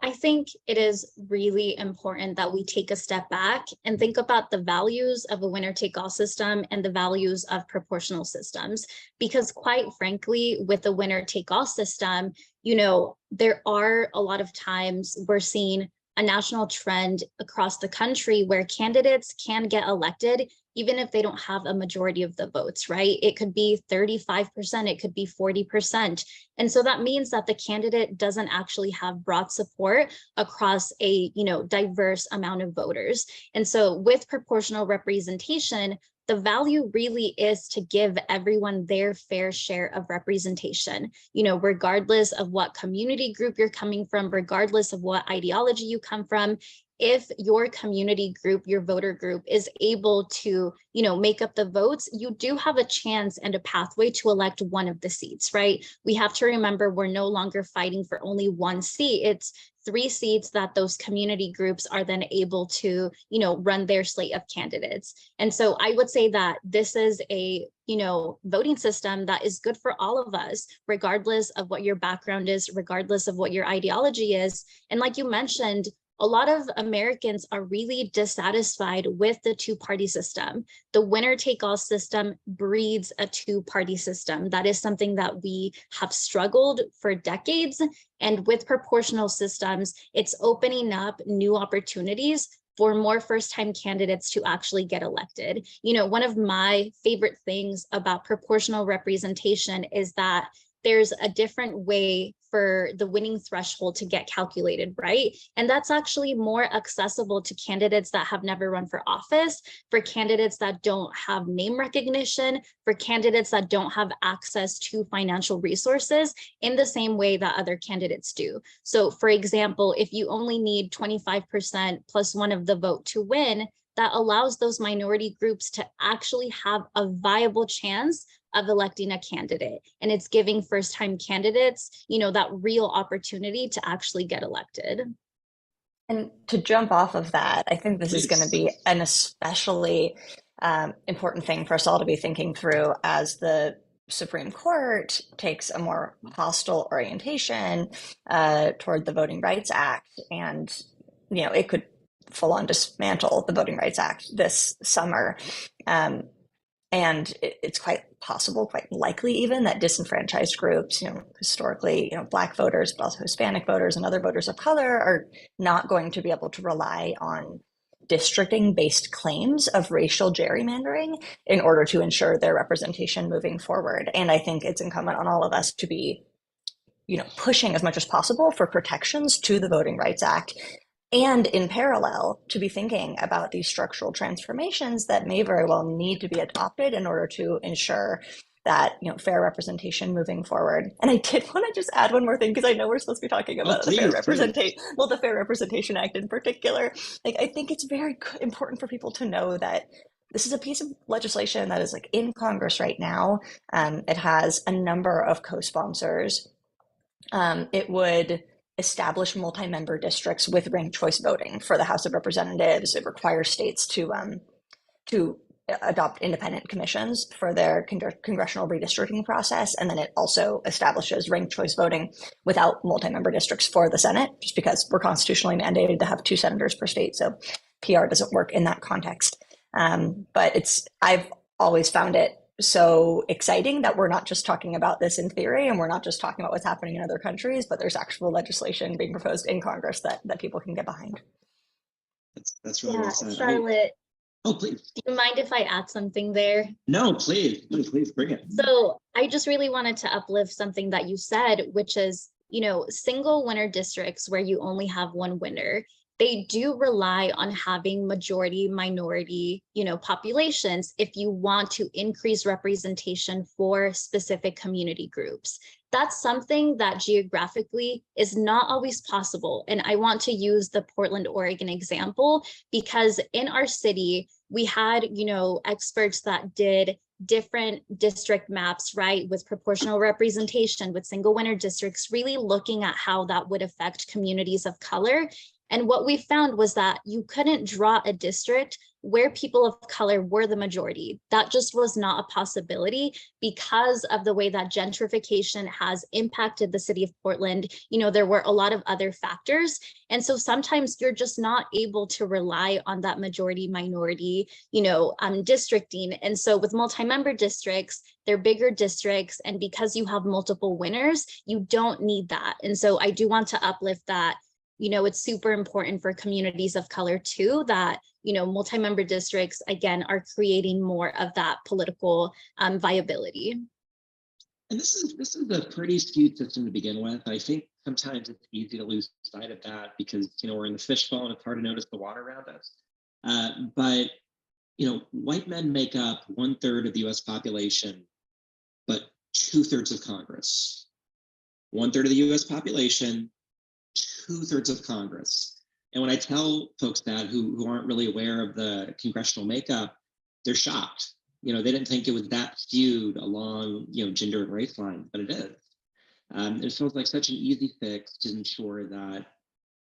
I think it is really important that we take a step back and think about the values of a winner-take-all system and the values of proportional systems. Because quite frankly, with the winner-take-all system, there are a lot of times we're seeing a national trend across the country where candidates can get elected even if they don't have a majority of the votes, right? It could be 35%, it could be 40%. And so that means that the candidate doesn't actually have broad support across a, diverse amount of voters. And so with proportional representation, the value really is to give everyone their fair share of representation, regardless of what community group you're coming from, regardless of what ideology you come from. If your community group, your voter group is able to, make up the votes, you do have a chance and a pathway to elect one of the seats, right? We have to remember we're no longer fighting for only one seat. It's 3 seats that those community groups are then able to, run their slate of candidates. And so I would say that this is a, voting system that is good for all of us, regardless of what your background is, regardless of what your ideology is. And like you mentioned, a lot of Americans are really dissatisfied with the two-party system. The winner-take-all system breeds a two-party system. That is something that we have struggled for decades. And with proportional systems, it's opening up new opportunities for more first-time candidates to actually get elected. You know, one of my favorite things about proportional representation is that there's a different way for the winning threshold to get calculated, right? And that's actually more accessible to candidates that have never run for office, for candidates that don't have name recognition, for candidates that don't have access to financial resources in the same way that other candidates do. So for example, if you only need 25% plus one of the vote to win, that allows those minority groups to actually have a viable chance of electing a candidate. And it's giving first-time candidates, you know, that real opportunity to actually get elected. And to jump off of that, I think this is going to be an especially important thing for us all to be thinking through as the Supreme Court takes a more hostile orientation toward the Voting Rights Act. And, you know, it could full on dismantle the Voting Rights Act this summer. And it's quite possible, quite likely even, that disenfranchised groups, you know, historically, you know, Black voters, but also Hispanic voters and other voters of color are not going to be able to rely on districting-based claims of racial gerrymandering in order to ensure their representation moving forward. And I think it's incumbent on all of us to be, you know, pushing as much as possible for protections to the Voting Rights Act, and in parallel to be thinking about these structural transformations that may very well need to be adopted in order to ensure that, you know, fair representation moving forward. And I did want to just add one more thing, because I know we're supposed to be talking about the Fair Representation Act in particular. Like, I think it's very important for people to know that this is a piece of legislation that is like in Congress right now. It has a number of co-sponsors. It would establish multi-member districts with ranked choice voting for the House of Representatives. It requires states to adopt independent commissions for their congressional redistricting process. And then it also establishes ranked choice voting without multi-member districts for the Senate, just because we're constitutionally mandated to have 2 senators per state. So PR doesn't work in that context. But I've always found it so exciting that we're not just talking about this in theory, and we're not just talking about what's happening in other countries, but there's actual legislation being proposed in Congress that people can get behind. That's really well said. Charlotte, oh, please. do you mind if I add something there? No, please bring it. So I just really wanted to uplift something that you said, which is, you know, single winner districts where you only have one winner, they do rely on having majority minority, you know, populations if you want to increase representation for specific community groups. That's something that geographically is not always possible. And I want to use the Portland, Oregon example, because in our city, we had, you know, experts that did different district maps, right, with proportional representation, with single winner districts, really looking at how that would affect communities of color. And what we found was that you couldn't draw a district where people of color were the majority. That just was not a possibility because of the way that gentrification has impacted the city of Portland. You know, there were a lot of other factors. And so sometimes you're just not able to rely on that majority minority, you know, districting. And so with multi-member districts, they're bigger districts. And because you have multiple winners, you don't need that. And so I do want to uplift that. You know, it's super important for communities of color too, that, you know, multi-member districts, again, are creating more of that political viability. And this is a pretty skewed system to begin with. I think sometimes it's easy to lose sight of that because, you know, we're in the fishbowl and it's hard to notice the water around us. But, you know, white men make up 1/3 of the US population, but 2/3 of Congress. 1/3 of the US population, 2/3 of Congress. And when I tell folks that who aren't really aware of the congressional makeup, they're shocked. You know, they didn't think it was that skewed along, you know, gender and race lines, but it is. It feels like such an easy fix to ensure that,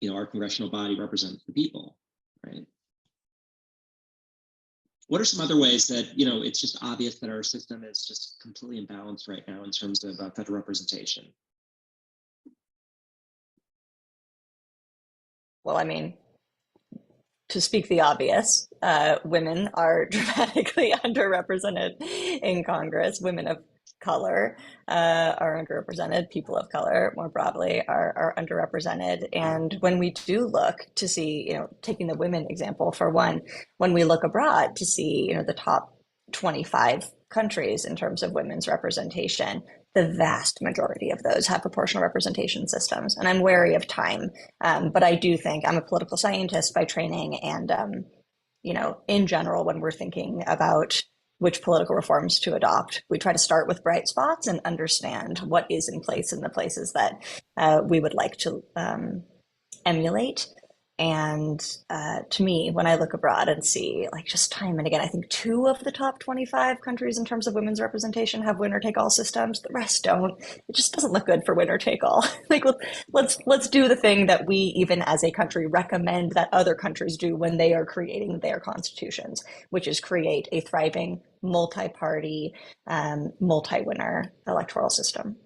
you know, our congressional body represents the people, right? What are some other ways that, you know, it's just obvious that our system is just completely imbalanced right now in terms of federal representation? Well, I mean, to speak the obvious, women are dramatically underrepresented in Congress. Women of color are underrepresented. People of color, more broadly, are underrepresented. And when we do look to see, you know, taking the women example for one, when we look abroad to see, you know, the top 25 countries in terms of women's representation, the vast majority of those have proportional representation systems. And I'm wary of time, but I do think I'm a political scientist by training. And, you know, in general, when we're thinking about which political reforms to adopt, we try to start with bright spots and understand what is in place in the places that we would like to emulate. And to me, when I look abroad and see, like, just time and again, I think 2 of the top 25 countries in terms of women's representation have winner-take-all systems. The rest don't. It just doesn't look good for winner-take-all. Like, let's do the thing that we, even as a country, recommend that other countries do when they are creating their constitutions, which is create a thriving, multi-party, multi-winner electoral system.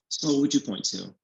So what would you point to?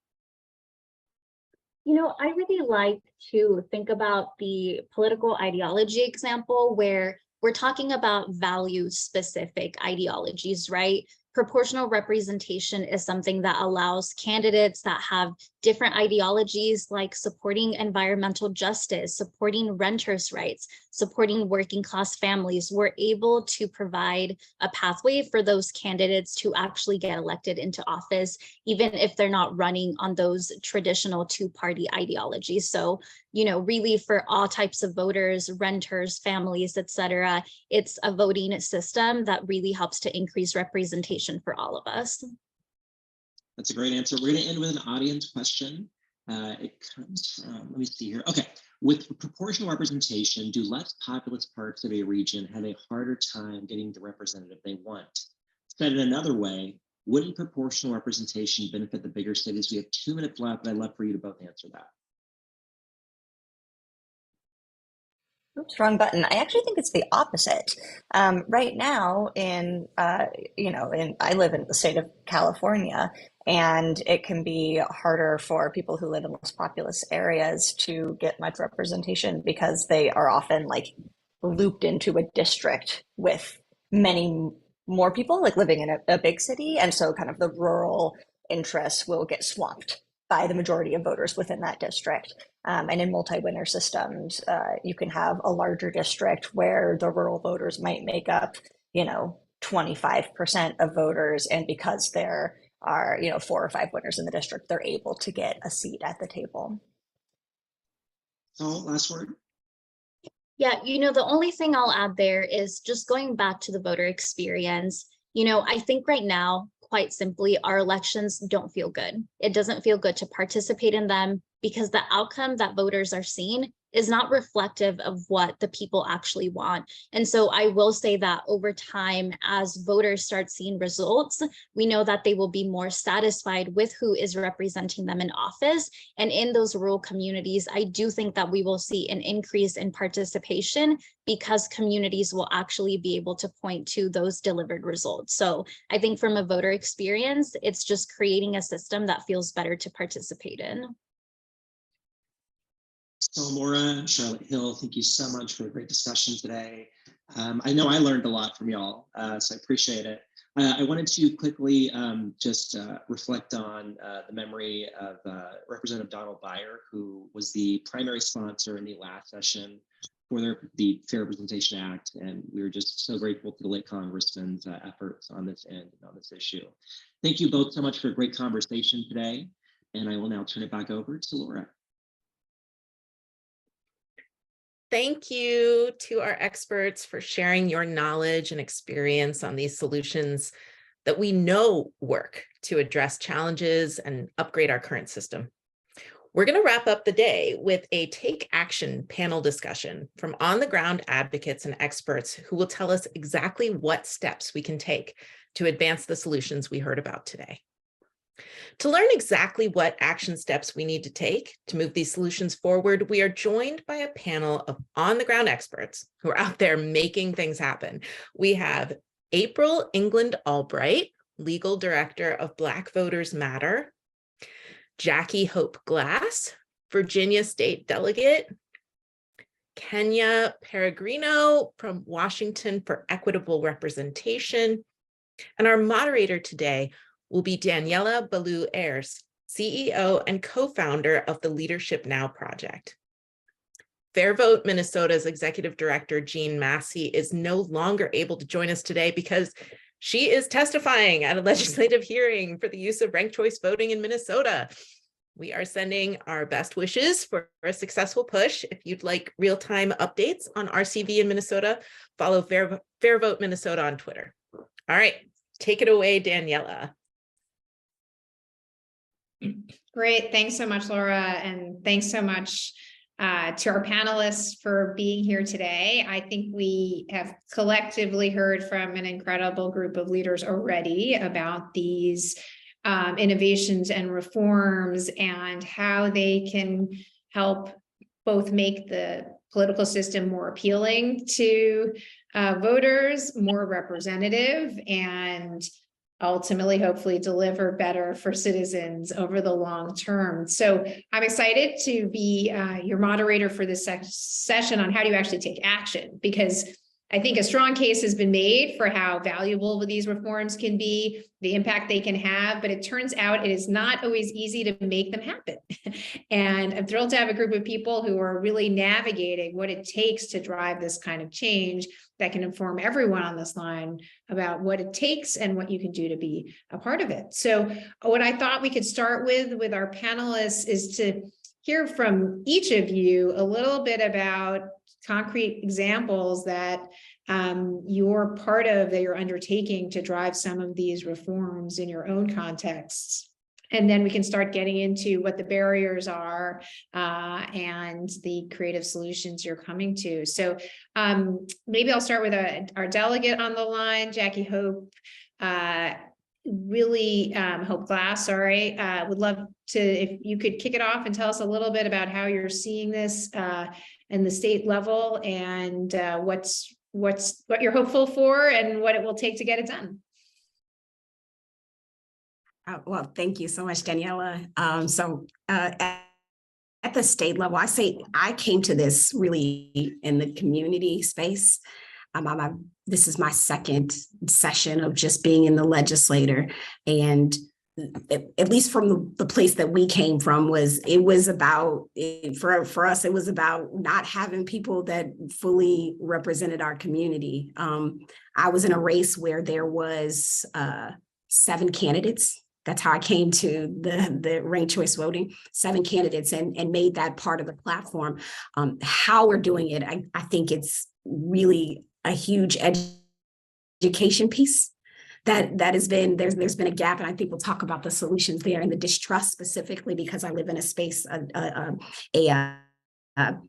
You know, I really like to think about the political ideology example where we're talking about value-specific ideologies, right? Proportional representation is something that allows candidates that have different ideologies, like supporting environmental justice, supporting renters' rights, supporting working class families. We're able to provide a pathway for those candidates to actually get elected into office, even if they're not running on those traditional 2-party ideologies. So, you know, really for all types of voters, renters, families, etc., it's a voting system that really helps to increase representation for all of us. That's a great answer. We're going to end with an audience question. It comes from, let me see here. Okay, with proportional representation, do less populous parts of a region have a harder time getting the representative they want? Said in another way, wouldn't proportional representation benefit the bigger cities? We have 2 minutes left, and I'd love for you to both answer that. Oops, wrong button. I actually think it's the opposite. Right now, I live in the state of California, and it can be harder for people who live in less populous areas to get much representation because they are often like looped into a district with many more people like living in a big city. And so kind of the rural interests will get swamped by the majority of voters within that district. And in multi-winner systems, you can have a larger district where the rural voters might make up, 25% of voters. And because there are, 4 or 5 winners in the district, they're able to get a seat at the table. So last word. Yeah, the only thing I'll add there is just going back to the voter experience. I think right now, quite simply, our elections don't feel good. It doesn't feel good to participate in them because the outcome that voters are seeing is not reflective of what the people actually want. And so I will say that over time, as voters start seeing results, we know that they will be more satisfied with who is representing them in office. And in those rural communities, I do think that we will see an increase in participation because communities will actually be able to point to those delivered results. So I think from a voter experience, it's just creating a system that feels better to participate in. So Mora, Charlotte Hill, thank you so much for a great discussion today. I know I learned a lot from y'all, so I appreciate it. I wanted to quickly just reflect on the memory of Representative Donald Byer, who was the primary sponsor in the last session for the Fair Representation Act, and we were just so grateful to the late Congressman's efforts on this end and on this issue. Thank you both so much for a great conversation today, and I will now turn it back over to Laura. Thank you to our experts for sharing your knowledge and experience on these solutions that we know work to address challenges and upgrade our current system. We're going to wrap up the day with a Take Action panel discussion from on-the-ground advocates and experts who will tell us exactly what steps we can take to advance the solutions we heard about today. To learn exactly what action steps we need to take to move these solutions forward, we are joined by a panel of on-the-ground experts who are out there making things happen. We have April England-Albright, Legal Director of Black Voters Matter, Jackie Hope Glass, Virginia State Delegate, Kenia Peregrino from Washington for equitable representation. And our moderator today will be Daniella Ballou-Aares, CEO and co-founder of the Leadership Now project. Fair Vote Minnesota's executive director, Jean Massey, is no longer able to join us today because she is testifying at a legislative hearing for the use of ranked choice voting in Minnesota. We are sending our best wishes for a successful push. If you'd like real-time updates on RCV in Minnesota, follow Fair Vote Minnesota on Twitter. All right, take it away, Daniella. Great. Thanks so much, Laura. And thanks so much to our panelists for being here today. I think we have collectively heard from an incredible group of leaders already about these innovations and reforms and how they can help both make the political system more appealing to voters, more representative, and ultimately, hopefully, deliver better for citizens over the long term. So I'm excited to be your moderator for this session on how do you actually take action, because I think a strong case has been made for how valuable these reforms can be, the impact they can have, but it turns out it is not always easy to make them happen. And I'm thrilled to have a group of people who are really navigating what it takes to drive this kind of change that can inform everyone on this line about what it takes and what you can do to be a part of it. So what I thought we could start with our panelists is to hear from each of you a little bit about concrete examples that you're part of, that you're undertaking to drive some of these reforms in your own contexts. And then we can start getting into what the barriers are and the creative solutions you're coming to. So maybe I'll start with our delegate on the line, Jackie Hope. Hope Glass, sorry. Would love to, if you could kick it off and tell us a little bit about how you're seeing this in the state level and what you're hopeful for and what it will take to get it done. Well, thank you so much, Daniella. At the state level, I came to this really in the community space. This is my second session of just being in the legislature, and at least from the place that we came from, it was about not having people that fully represented our community. I was in a race where there was 7 candidates. That's how I came to the ranked choice voting, 7 candidates, and made that part of the platform. How we're doing it, I think it's really a huge education piece that has been, there's been a gap, and I think we'll talk about the solutions there and the distrust specifically, because I live in a space, a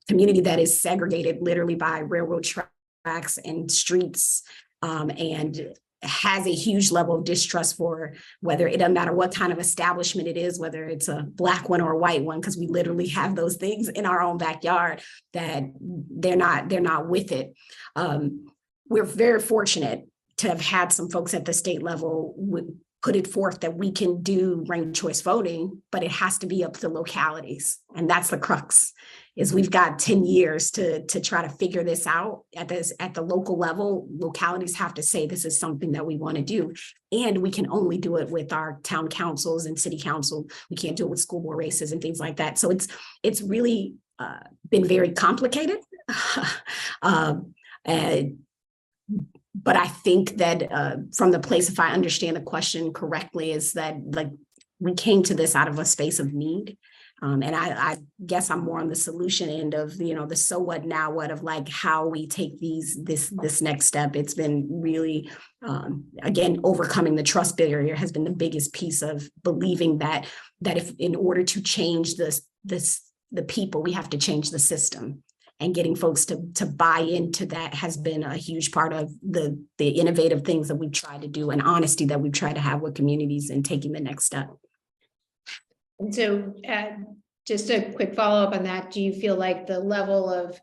community that is segregated literally by railroad tracks and streets, and has a huge level of distrust for whether, it doesn't matter what kind of establishment it is, whether it's a Black one or a white one, because we literally have those things in our own backyard, that they're not with it. We're very fortunate to have had some folks at the state level put it forth that we can do ranked choice voting, but it has to be up to localities. And that's the crux, is we've got 10 years to try to figure this out at the local level. Localities have to say this is something that we want to do. And we can only do it with our town councils and city council. We can't do it with school board races and things like that. So it's really been very complicated. But I think that from the place, if I understand the question correctly, is that like we came to this out of a space of need. And I guess I'm more on the solution end of, the so what, now what, of like how we take this next step. It's been really, again, overcoming the trust barrier has been the biggest piece of believing that if in order to change the people, we have to change the system. And getting folks to buy into that has been a huge part of the innovative things that we've tried to do, and honesty that we've tried to have with communities and taking the next step. And so just a quick follow-up on that. Do you feel like the level of,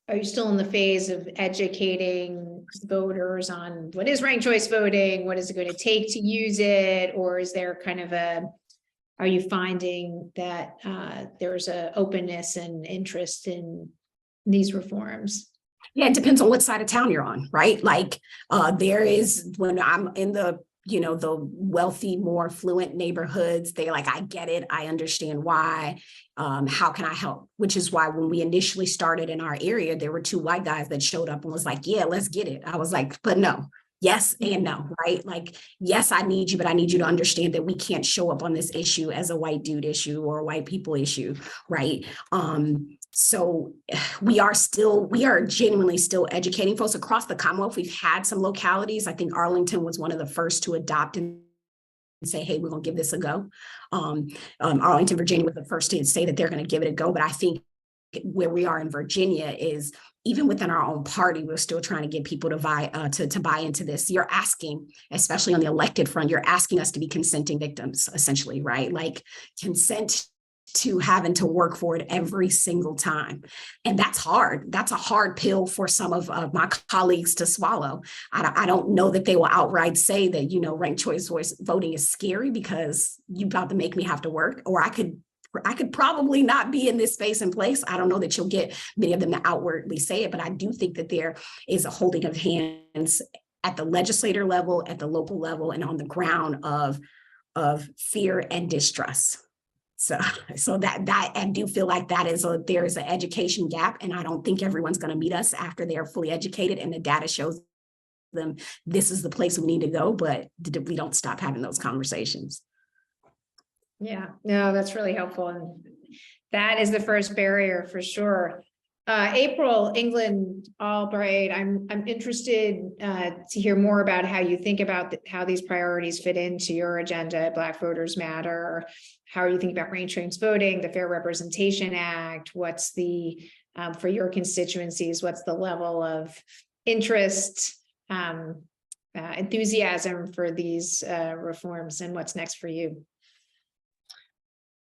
are you still in the phase of educating voters on what is ranked choice voting? What is it going to take to use it? Or is there kind of are you finding that there's a openness and interest in these reforms? Yeah, it depends on what side of town you're on, right? Like there is, when I'm in the, you know, the wealthy, more affluent neighborhoods, they're like, I get it. I understand why. How can I help? Which is why when we initially started in our area, there were 2 white guys that showed up and was like, yeah, let's get it. I was like, but no. Yes and no, right? Like, yes, I need you, but I need you to understand that we can't show up on this issue as a white dude issue or a white people issue, right? So we are genuinely still educating folks across the Commonwealth. We've had some localities. I think Arlington was one of the first to adopt and say, hey, we're going to give this a go. Arlington, Virginia was the first to say that they're going to give it a go. But I think where we are in Virginia is, even within our own party, we're still trying to get people to buy into this. You're asking, especially on the elected front, you're asking us to be consenting victims, essentially, right? Like consent to having to work for it every single time. And that's hard. That's a hard pill for some of my colleagues to swallow. I don't know that they will outright say that, you know, ranked choice voting is scary because you about to make me have to work, or I could probably not be in this space and place. I don't know that you'll get many of them to outwardly say it, but I do think that there is a holding of hands at the legislator level, at the local level, and on the ground of fear and distrust. So that I do feel like there is an education gap, and I don't think everyone's going to meet us after they are fully educated and the data shows them this is the place we need to go, but we don't stop having those conversations. Yeah, no, that's really helpful. And that is the first barrier for sure. April, England-Albright, I'm interested to hear more about how you think about how these priorities fit into your agenda. Black Voters Matter. How are you thinking about ranked choice voting, the Fair Representation Act? What's the, for your constituencies, what's the level of interest, enthusiasm for these reforms, and what's next for you?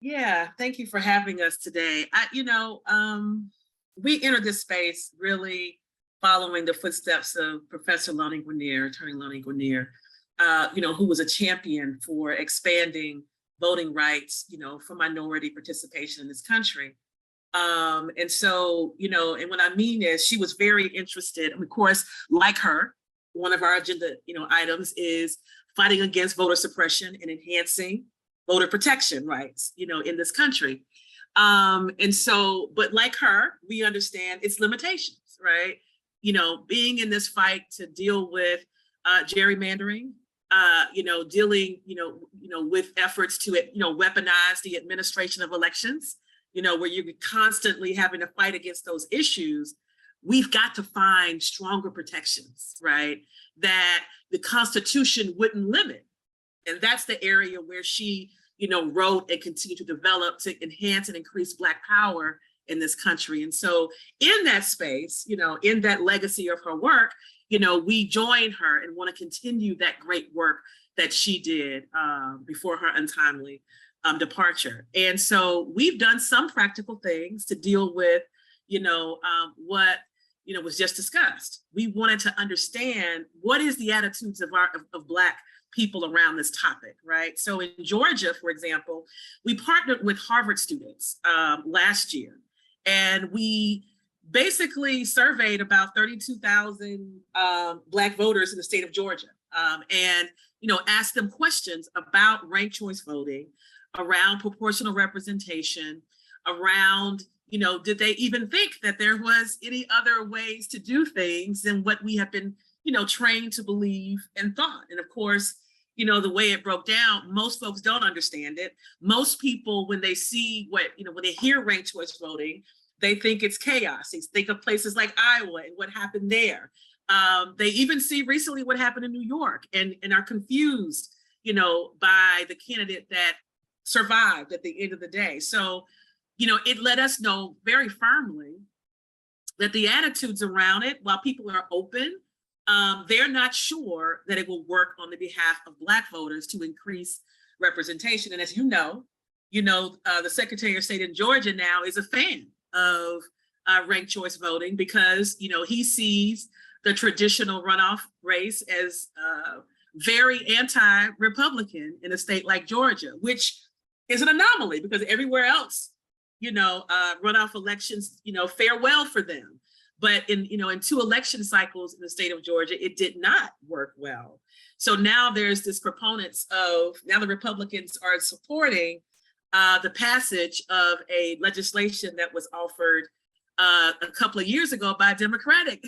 Yeah, thank you for having us today. We entered this space really following the footsteps of Professor Attorney Lonnie Guinier, who was a champion for expanding voting rights, for minority participation in this country. And what I mean is she was very interested, and of course, like her, one of our agenda, items is fighting against voter suppression and enhancing voter protection rights, in this country. But like her, we understand its limitations, right? Being in this fight to deal with gerrymandering, dealing, with efforts to, weaponize the administration of elections, where you're constantly having to fight against those issues. We've got to find stronger protections, right? That the Constitution wouldn't limit. And that's the area where she, wrote and continued to develop to enhance and increase Black power in this country. And so in that space, in that legacy of her work, we join her and want to continue that great work that she did before her untimely departure. And so we've done some practical things to deal with, what, was just discussed. We wanted to understand what is the attitudes of Black people around this topic, right? So in Georgia, for example, we partnered with Harvard students last year, and we basically surveyed about 32,000 Black voters in the state of Georgia, and asked them questions about ranked choice voting, around proportional representation, around, did they even think that there was any other ways to do things than what we have been, trained to believe and thought. And of course, the way it broke down, most folks don't understand it. Most people, when they see when they hear ranked choice voting, they think it's chaos. They think of places like Iowa and what happened there. They even see recently what happened in New York and are confused, by the candidate that survived at the end of the day. So, it let us know very firmly that the attitudes around it, while people are open, they're not sure that it will work on the behalf of Black voters to increase representation. And as the Secretary of State in Georgia now is a fan of ranked choice voting because, he sees the traditional runoff race as very anti-Republican in a state like Georgia, which is an anomaly because everywhere else, runoff elections, fare well for them. But in 2 election cycles in the state of Georgia, it did not work well. So now there's this proponents of, now the Republicans are supporting the passage of a legislation that was offered a couple of years ago by a Democratic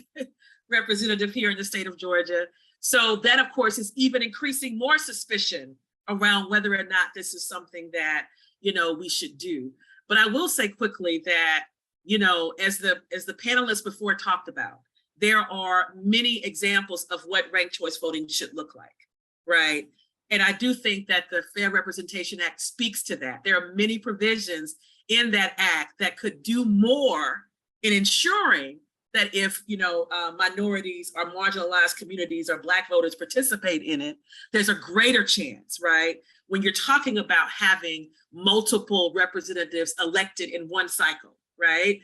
representative here in the state of Georgia. So that, of course, is even increasing more suspicion around whether or not this is something that, we should do. But I will say quickly that, as the panelists before talked about, there are many examples of what ranked choice voting should look like, right? And I do think that the Fair Representation Act speaks to that. There are many provisions in that act that could do more in ensuring that if, minorities or marginalized communities or Black voters participate in it, there's a greater chance, right? When you're talking about having multiple representatives elected in one cycle, right?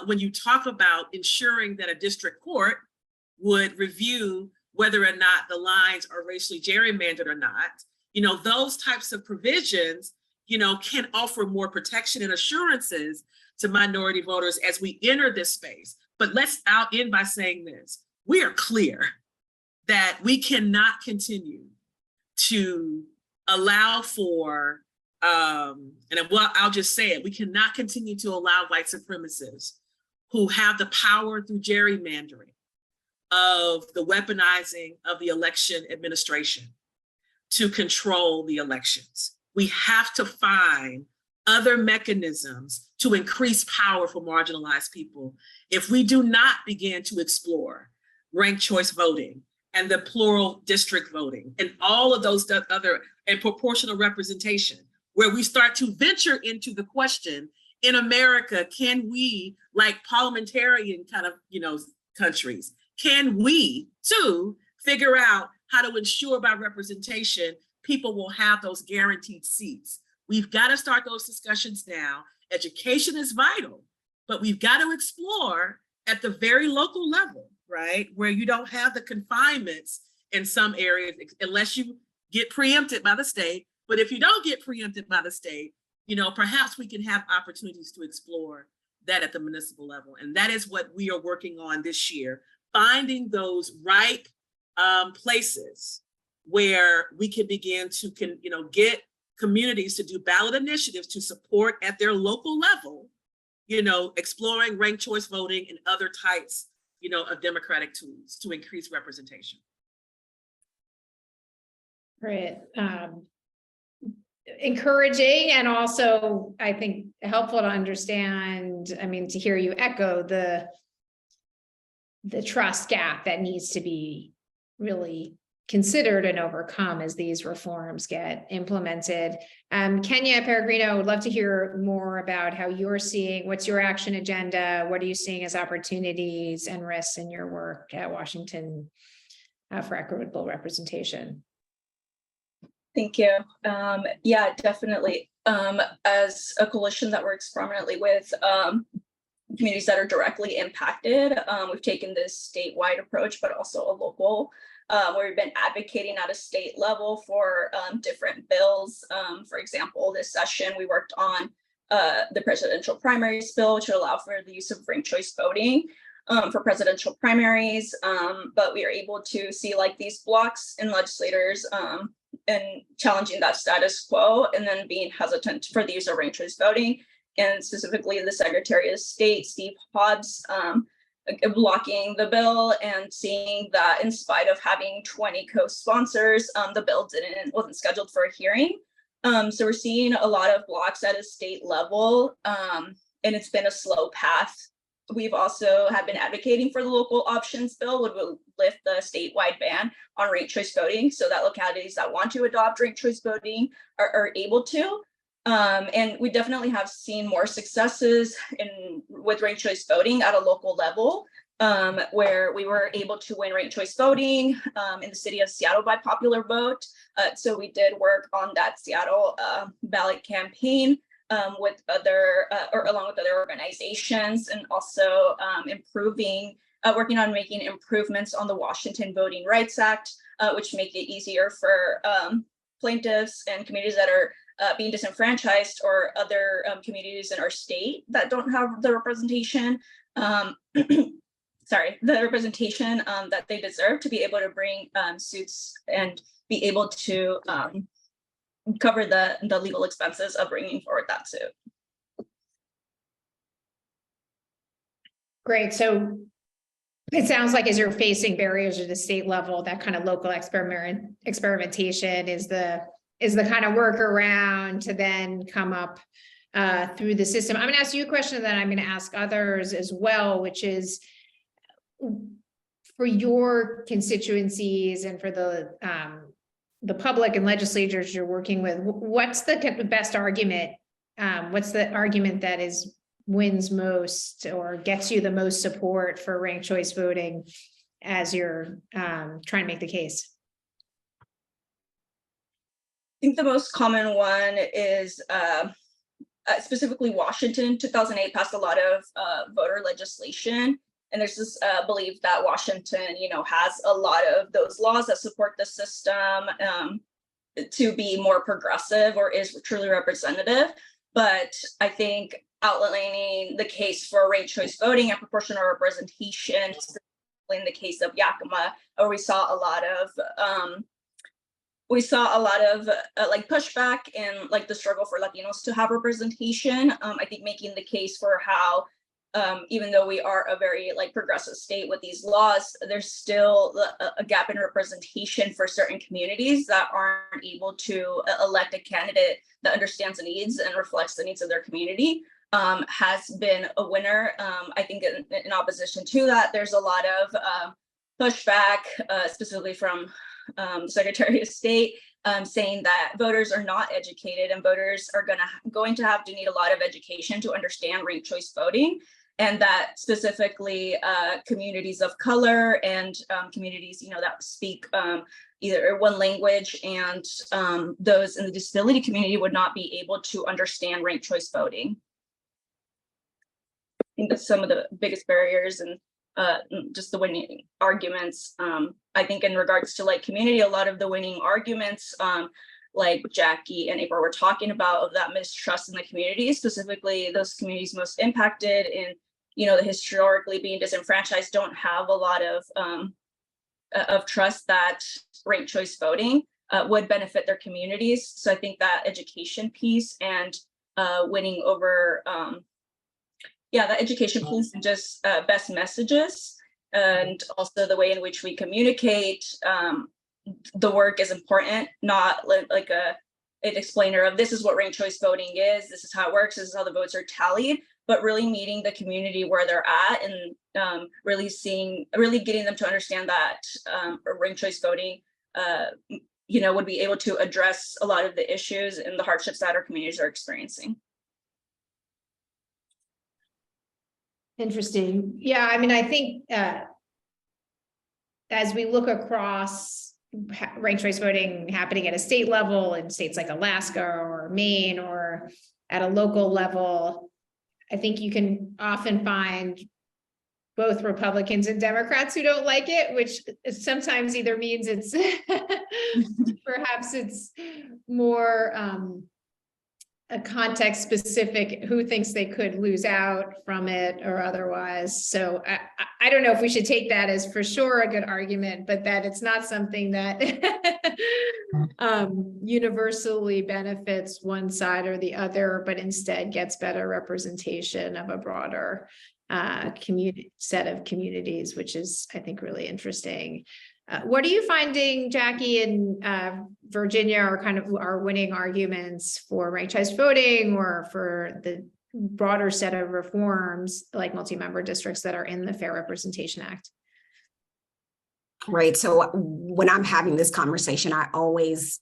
When you talk about ensuring that a district court would review whether or not the lines are racially gerrymandered or not, those types of provisions, can offer more protection and assurances to minority voters as we enter this space. But I'll end by saying this. We are clear that we cannot continue to allow for, I'll just say it, we cannot continue to allow white supremacists who have the power through gerrymandering of the weaponizing of the election administration to control the elections. We have to find other mechanisms to increase power for marginalized people. If we do not begin to explore ranked choice voting and the plural district voting and all of those other and proportional representation, where we start to venture into the question in America, can we, like parliamentarian kind of, countries, can we too figure out how to ensure by representation, people will have those guaranteed seats? We've got to start those discussions now. Education is vital, but we've got to explore at the very local level, right? Where you don't have the confinements in some areas, unless you get preempted by the state. But if you don't get preempted by the state, perhaps we can have opportunities to explore that at the municipal level. And that is what we are working on this year, finding those right places where we can begin to get communities to do ballot initiatives to support at their local level, exploring ranked choice voting and other types, of democratic tools to increase representation. Great. Encouraging, and also I think helpful to understand, to hear you echo the trust gap that needs to be really considered and overcome as these reforms get implemented. Kenia, Peregrino, I would love to hear more about how you're seeing, what's your action agenda? What are you seeing as opportunities and risks in your work at Washington for equitable representation? Thank you. Yeah, definitely. As a coalition that works prominently with communities that are directly impacted, we've taken this statewide approach, but also a local, where we've been advocating at a state level for different bills. For example, this session, we worked on the presidential primaries bill, which would allow for the use of ranked choice voting for presidential primaries. But we are able to see these blocks in legislators and challenging that status quo, and then being hesitant for the use of ranked choice voting, and specifically the Secretary of State, Steve Hobbs, blocking the bill, and seeing that in spite of having 20 co-sponsors, the bill wasn't scheduled for a hearing. So we're seeing a lot of blocks at a state level, and it's been a slow path. We've also have been advocating for the local options bill, would lift the statewide ban on ranked choice voting, so that localities that want to adopt ranked choice voting are able to. And we definitely have seen more successes with ranked choice voting at a local level, where we were able to win ranked choice voting in the city of Seattle by popular vote. So we did work on that Seattle ballot campaign with along with other organizations, and also working on making improvements on the Washington Voting Rights Act, which make it easier for plaintiffs and communities that are being disenfranchised, or other communities in our state that don't have the representation, sorry, the representation that they deserve to be able to bring suits and be able to cover the legal expenses of bringing forward that suit. Great. So it sounds like as you're facing barriers at the state level, that kind of local experimentation is the kind of workaround to then come up through the system. I'm going to ask you a question that I'm going to ask others as well, which is, for your constituencies and for the public and legislators you're working with, what's the best argument? What's the argument that wins most or gets you the most support for ranked choice voting as you're trying to make the case? I think the most common one is specifically Washington. 2008 passed a lot of voter legislation. And there's this belief that Washington, has a lot of those laws that support the system to be more progressive or is truly representative. But I think outlining the case for ranked choice voting and proportional representation, in the case of Yakima, where we saw a lot of like pushback and like the struggle for Latinos to have representation. I think making the case for how even though we are a very progressive state with these laws, there's still a gap in representation for certain communities that aren't able to elect a candidate that understands the needs and reflects the needs of their community, has been a winner. I think in opposition to that, there's a lot of pushback, specifically from the Secretary of State, saying that voters are not educated and voters are going to have to need a lot of education to understand ranked choice voting. And that specifically communities of color and communities, that speak either one language and those in the disability community would not be able to understand ranked choice voting. I think that's some of the biggest barriers and just the winning arguments. I think in regards to community, a lot of the winning arguments, like Jackie and April were talking about, of that mistrust in the community, specifically those communities most impacted in, the historically being disenfranchised, don't have a lot of trust that ranked choice voting would benefit their communities. So I think that education piece and winning over, that education piece and just best messages, and also the way in which we communicate the work is important, not like an explainer of this is what ranked choice voting is, this is how it works, this is how the votes are tallied, but really meeting the community where they're at and really getting them to understand that ranked choice voting, would be able to address a lot of the issues and the hardships that our communities are experiencing. Interesting. Yeah, I mean, I think as we look across ranked choice voting happening at a state level in states like Alaska or Maine, or at a local level, I think you can often find both Republicans and Democrats who don't like it, which sometimes either means it's perhaps it's more a context specific, who thinks they could lose out from it or otherwise. So I don't know if we should take that as for sure a good argument, but that it's not something that universally benefits one side or the other, but instead gets better representation of a broader set of communities, which is, I think, really interesting. What are you finding, Jackie, in Virginia are kind of our winning arguments for ranked choice voting or for the broader set of reforms like multi-member districts that are in the Fair Representation Act? Right. So when I'm having this conversation, I always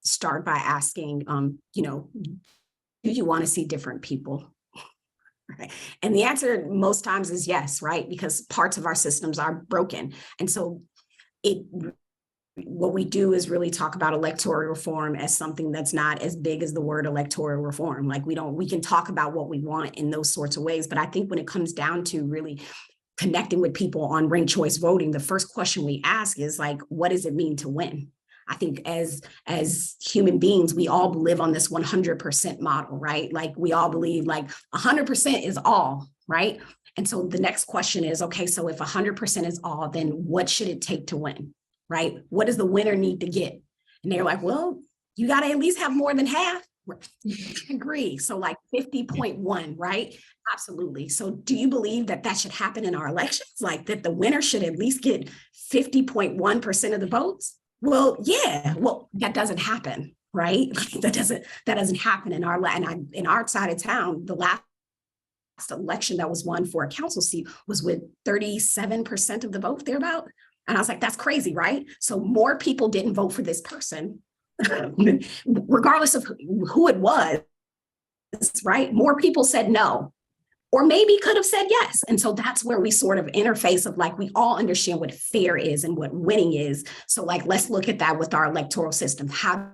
start by asking, do you want to see different people? Right. And the answer most times is yes, right? Because parts of our systems are broken. And so what we do is really talk about electoral reform as something that's not as big as the word electoral reform. Like we can talk about what we want in those sorts of ways. But I think when it comes down to really connecting with people on ranked choice voting, the first question we ask is what does it mean to win? I think as human beings, we all live on this 100% model, right? Like we all believe like 100% is all, right? And so the next question is, okay, so if 100% is all, then what should it take to win, right? What does the winner need to get? And they're like, well, you got to at least have more than half. Agree. So like 50.1, right? Absolutely. So do you believe that that should happen in our elections? Like that the winner should at least get 50.1% of the votes? Well, yeah. Well, that doesn't happen, right? That doesn't happen in our side of town. The last election that was won for a council seat was with 37% of the vote thereabout. And I was like, that's crazy, right? So more people didn't vote for this person, regardless of who it was, right? More people said no, or maybe could have said yes. And so that's where we sort of interface of like, we all understand what fair is and what winning is. So like, let's look at that with our electoral system. How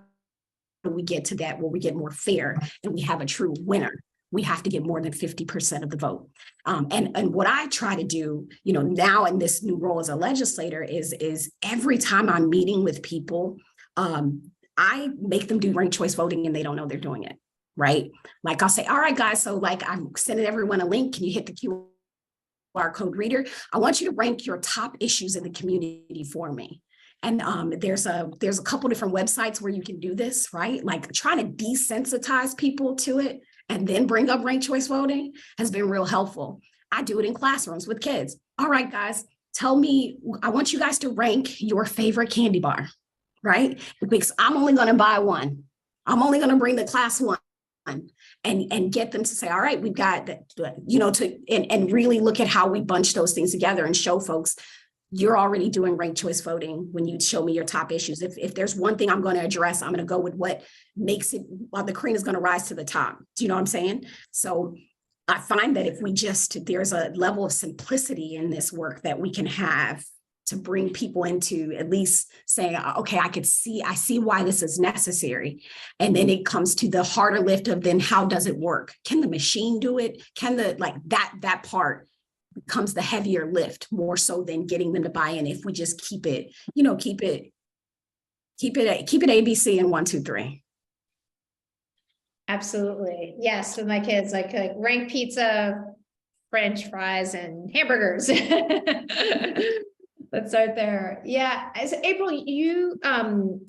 do we get to that where we get more fair and we have a true winner? We have to get more than 50% of the vote. And what I try to do, now in this new role as a legislator is every time I'm meeting with people, I make them do ranked choice voting and they don't know they're doing it, right? Like I'll say, all right, guys, so like I'm sending everyone a link. Can you hit the QR code reader? I want you to rank your top issues in the community for me. And there's a couple different websites where you can do this, right? Like trying to desensitize people to it and then bring up ranked choice voting has been real helpful. I do it in classrooms with kids. All right, guys, tell me, I want you guys to rank your favorite candy bar, right? Because I'm only going to buy one. I'm only going to bring the class one and get them to say, all right, we've got, and really look at how we bunch those things together and show folks, you're already doing ranked choice voting when you show me your top issues. If there's one thing I'm going to address, I'm going to go with what makes it, while the cream is going to rise to the top. Do you know what I'm saying? So I find that if we there's a level of simplicity in this work that we can have to bring people into at least saying, okay, I see why this is necessary. And then it comes to the harder lift of then how does it work? Can the machine do it? Can that part becomes the heavier lift more so than getting them to buy in if we just keep it ABC and 1, 2, 3. Absolutely. Yes. With my kids, like rank pizza, French fries, and hamburgers. Let's start there. Yeah. As April, you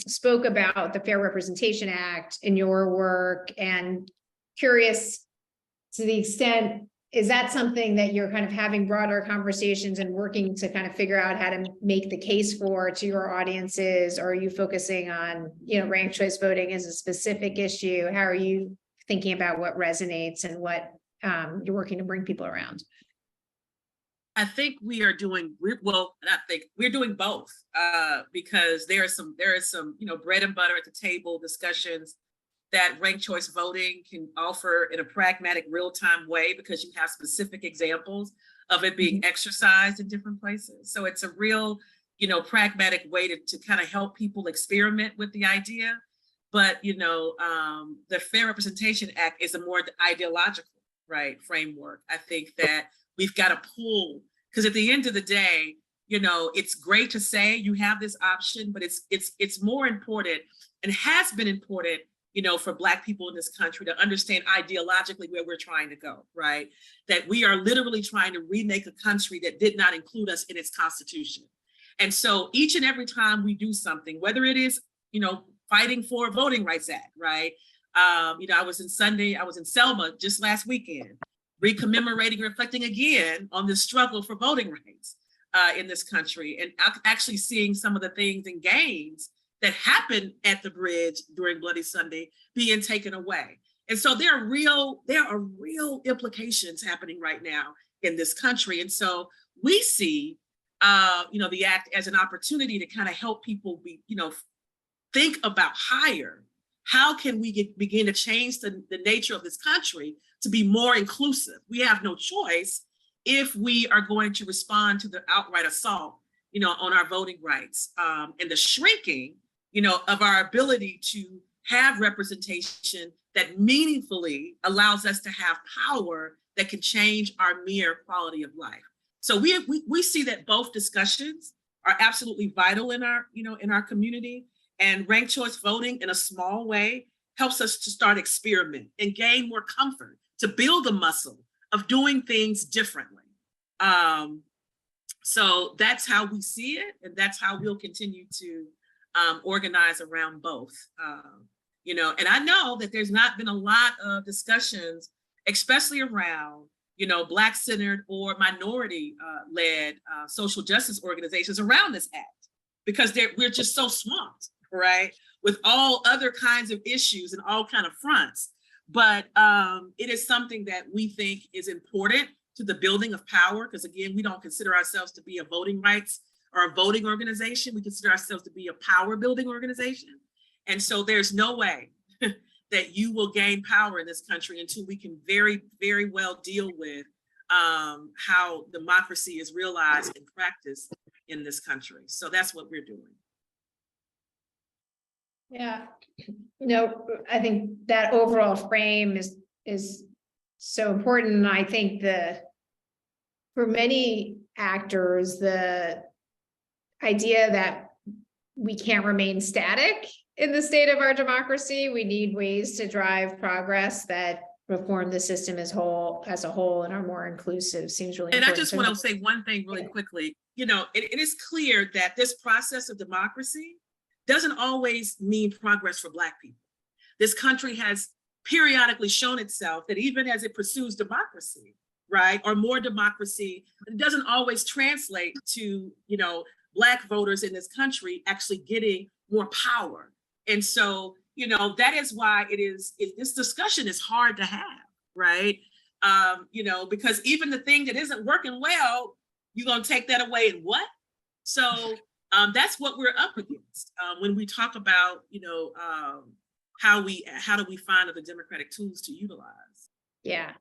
spoke about the Fair Representation Act in your work, and curious to the extent, is that something that you're kind of having broader conversations and working to kind of figure out how to make the case for to your audiences? Or are you focusing on, ranked choice voting as a specific issue? How are you thinking about what resonates and what you're working to bring people around? I think we're doing both because there are some, bread and butter at the table discussions that ranked choice voting can offer in a pragmatic real-time way because you have specific examples of it being exercised in different places. So it's a real, pragmatic way to kind of help people experiment with the idea. But, the Fair Representation Act is a more ideological, framework. I think that we've got to pull, because at the end of the day, it's great to say you have this option, but it's more important and has been important for Black people in this country to understand ideologically where we're trying to go, right? That we are literally trying to remake a country that did not include us in its constitution. And so each and every time we do something, whether it is, fighting for a Voting Rights Act, right? I was in Selma just last weekend, recommemorating, reflecting again on the struggle for voting rights in this country, and actually seeing some of the things and gains that happened at the bridge during Bloody Sunday being taken away. And so there are real implications happening right now in this country. And so we see, the act as an opportunity to kind of help people think about how can we begin to change the nature of this country to be more inclusive? We have no choice if we are going to respond to the outright assault, on our voting rights and the shrinking of our ability to have representation that meaningfully allows us to have power that can change our mere quality of life. So we see that both discussions are absolutely vital in our, in our community. And ranked choice voting in a small way helps us to start experiment and gain more comfort, to build the muscle of doing things differently. So that's how we see it, and that's how we'll continue to organize around both. You know, and I know that there's not been a lot of discussions, especially around, you know, Black-centered or minority-led social justice organizations around this act, because we're just so swamped, right, with all other kinds of issues and all kind of fronts. But it is something that we think is important to the building of power, because again, we don't consider ourselves to be a voting rights or a voting organization. We consider ourselves to be a power building organization. And so there's no way that you will gain power in this country until we can very, very well deal with how democracy is realized and practiced in this country. So that's what we're doing. Yeah, no, I think that overall frame is so important. And I think for many actors, the idea that we can't remain static in the state of our democracy, we need ways to drive progress that reform the system as a whole and are more inclusive, seems really important. And I just want to say one thing really quickly. You know, it is clear that this process of democracy doesn't always mean progress for Black people. This country has periodically shown itself that even as it pursues democracy, right, or more democracy, it doesn't always translate to, you know, Black voters in this country actually getting more power. And so, you know, that is why this discussion is hard to have, right? You know, because even the thing that isn't working well, you're gonna take that away and what? So that's what we're up against when we talk about, you know, how do we find the democratic tools to utilize? Yeah,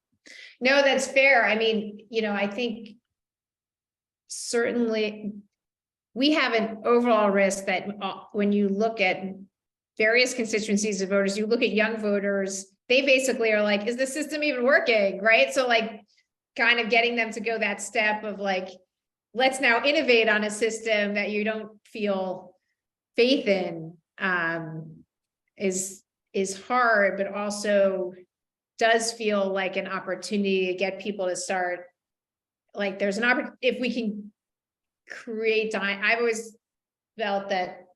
no, that's fair. I mean, you know, I think certainly we have an overall risk that when you look at various constituencies of voters, you look at young voters, they basically are like, is the system even working, right? So like kind of getting them to go that step of like, let's now innovate on a system that you don't feel faith in is hard, but also does feel like an opportunity to get people to start, like there's an opportunity, if we can create, I've always felt that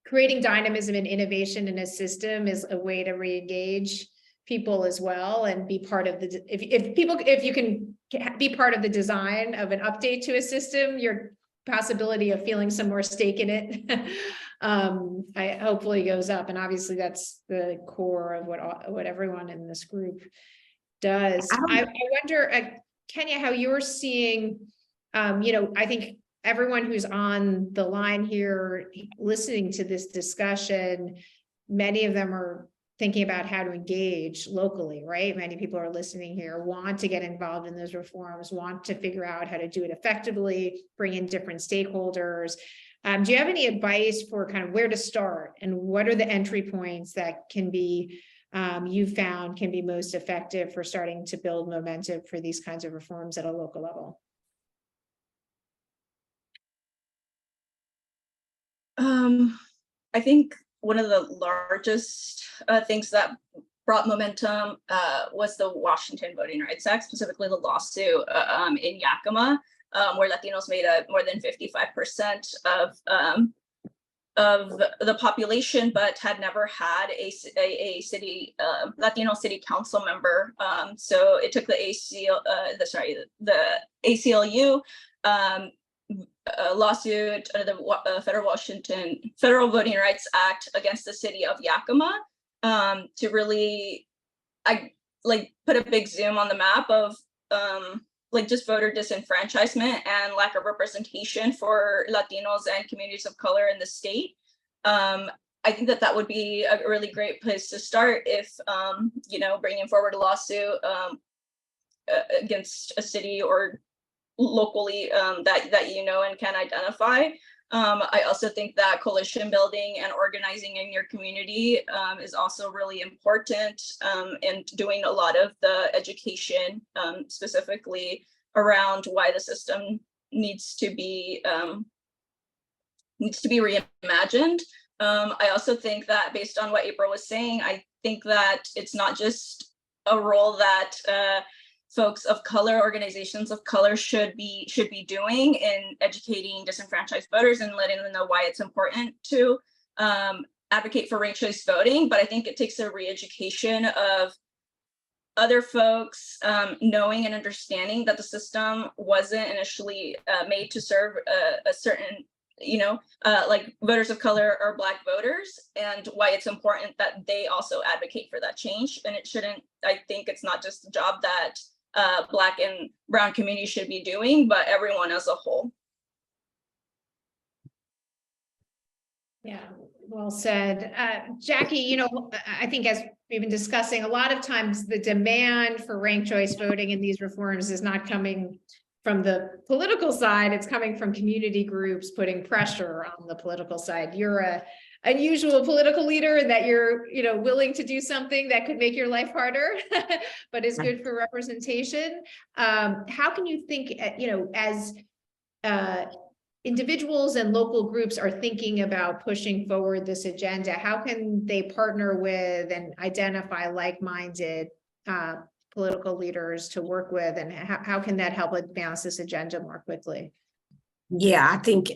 creating dynamism and innovation in a system is a way to re-engage people as well and be part of the, if you can be part of the design of an update to a system, your possibility of feeling some more stake in it hopefully goes up. And obviously that's the core of what everyone in this group does. I wonder, Kenia, how you're seeing, you know, I think everyone who's on the line here listening to this discussion, many of them are thinking about how to engage locally, right? Many people are listening here, want to get involved in those reforms, want to figure out how to do it effectively, bring in different stakeholders. Do you have any advice for kind of where to start and what are the entry points that can be, you found can be most effective for starting to build momentum for these kinds of reforms at a local level? I think one of the largest things that brought momentum was the Washington Voting Rights Act, specifically the lawsuit in Yakima, where Latinos made up more than 55% of the population, but had never had a city Latino city council member. So it took the ACLU lawsuit under the Federal Voting Rights Act against the city of Yakima to really put a big zoom on the map of just voter disenfranchisement and lack of representation for Latinos and communities of color in the state. I think that would be a really great place to start if bringing forward a lawsuit against a city or locally that you know and can identify. I also think that coalition building and organizing in your community is also really important, and doing a lot of the education specifically around why the system needs to be needs to be reimagined. I also think that based on what April was saying, I think that it's not just a role that folks of color, organizations of color should be doing in educating disenfranchised voters and letting them know why it's important to advocate for ranked choice voting. But I think it takes a re-education of other folks knowing and understanding that the system wasn't initially made to serve a certain, like voters of color or Black voters, and why it's important that they also advocate for that change. And it shouldn't, I think it's not just a job that Black and Brown communities should be doing, but everyone as a whole. Yeah, well said. Jackie, I think as we've been discussing, a lot of times the demand for ranked choice voting in these reforms is not coming from the political side, it's coming from community groups putting pressure on the political side. You're a unusual political leader in that you're, willing to do something that could make your life harder, but is good for representation. How can you think, as individuals and local groups are thinking about pushing forward this agenda, how can they partner with and identify like-minded political leaders to work with, and how can that help advance this agenda more quickly? Yeah, I think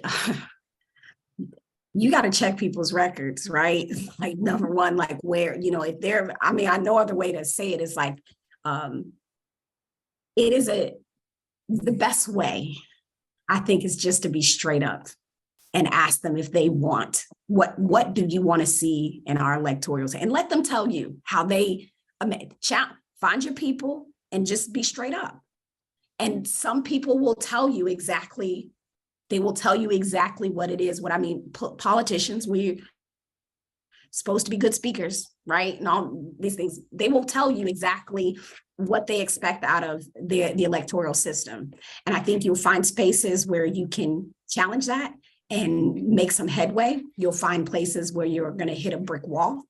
you got to check people's records, right? Like, number one, like where, if they're, I know other way to say it is like, it is the best way, I think, is just to be straight up and ask them if they want, what do you want to see in our electorals, and let them tell you how they, find your people and just be straight up. And some people will tell you exactly, what it is. Politicians, we're supposed to be good speakers, right? And all these things, they will tell you exactly what they expect out of the electoral system. And I think you'll find spaces where you can challenge that and make some headway. You'll find places where you're going to hit a brick wall.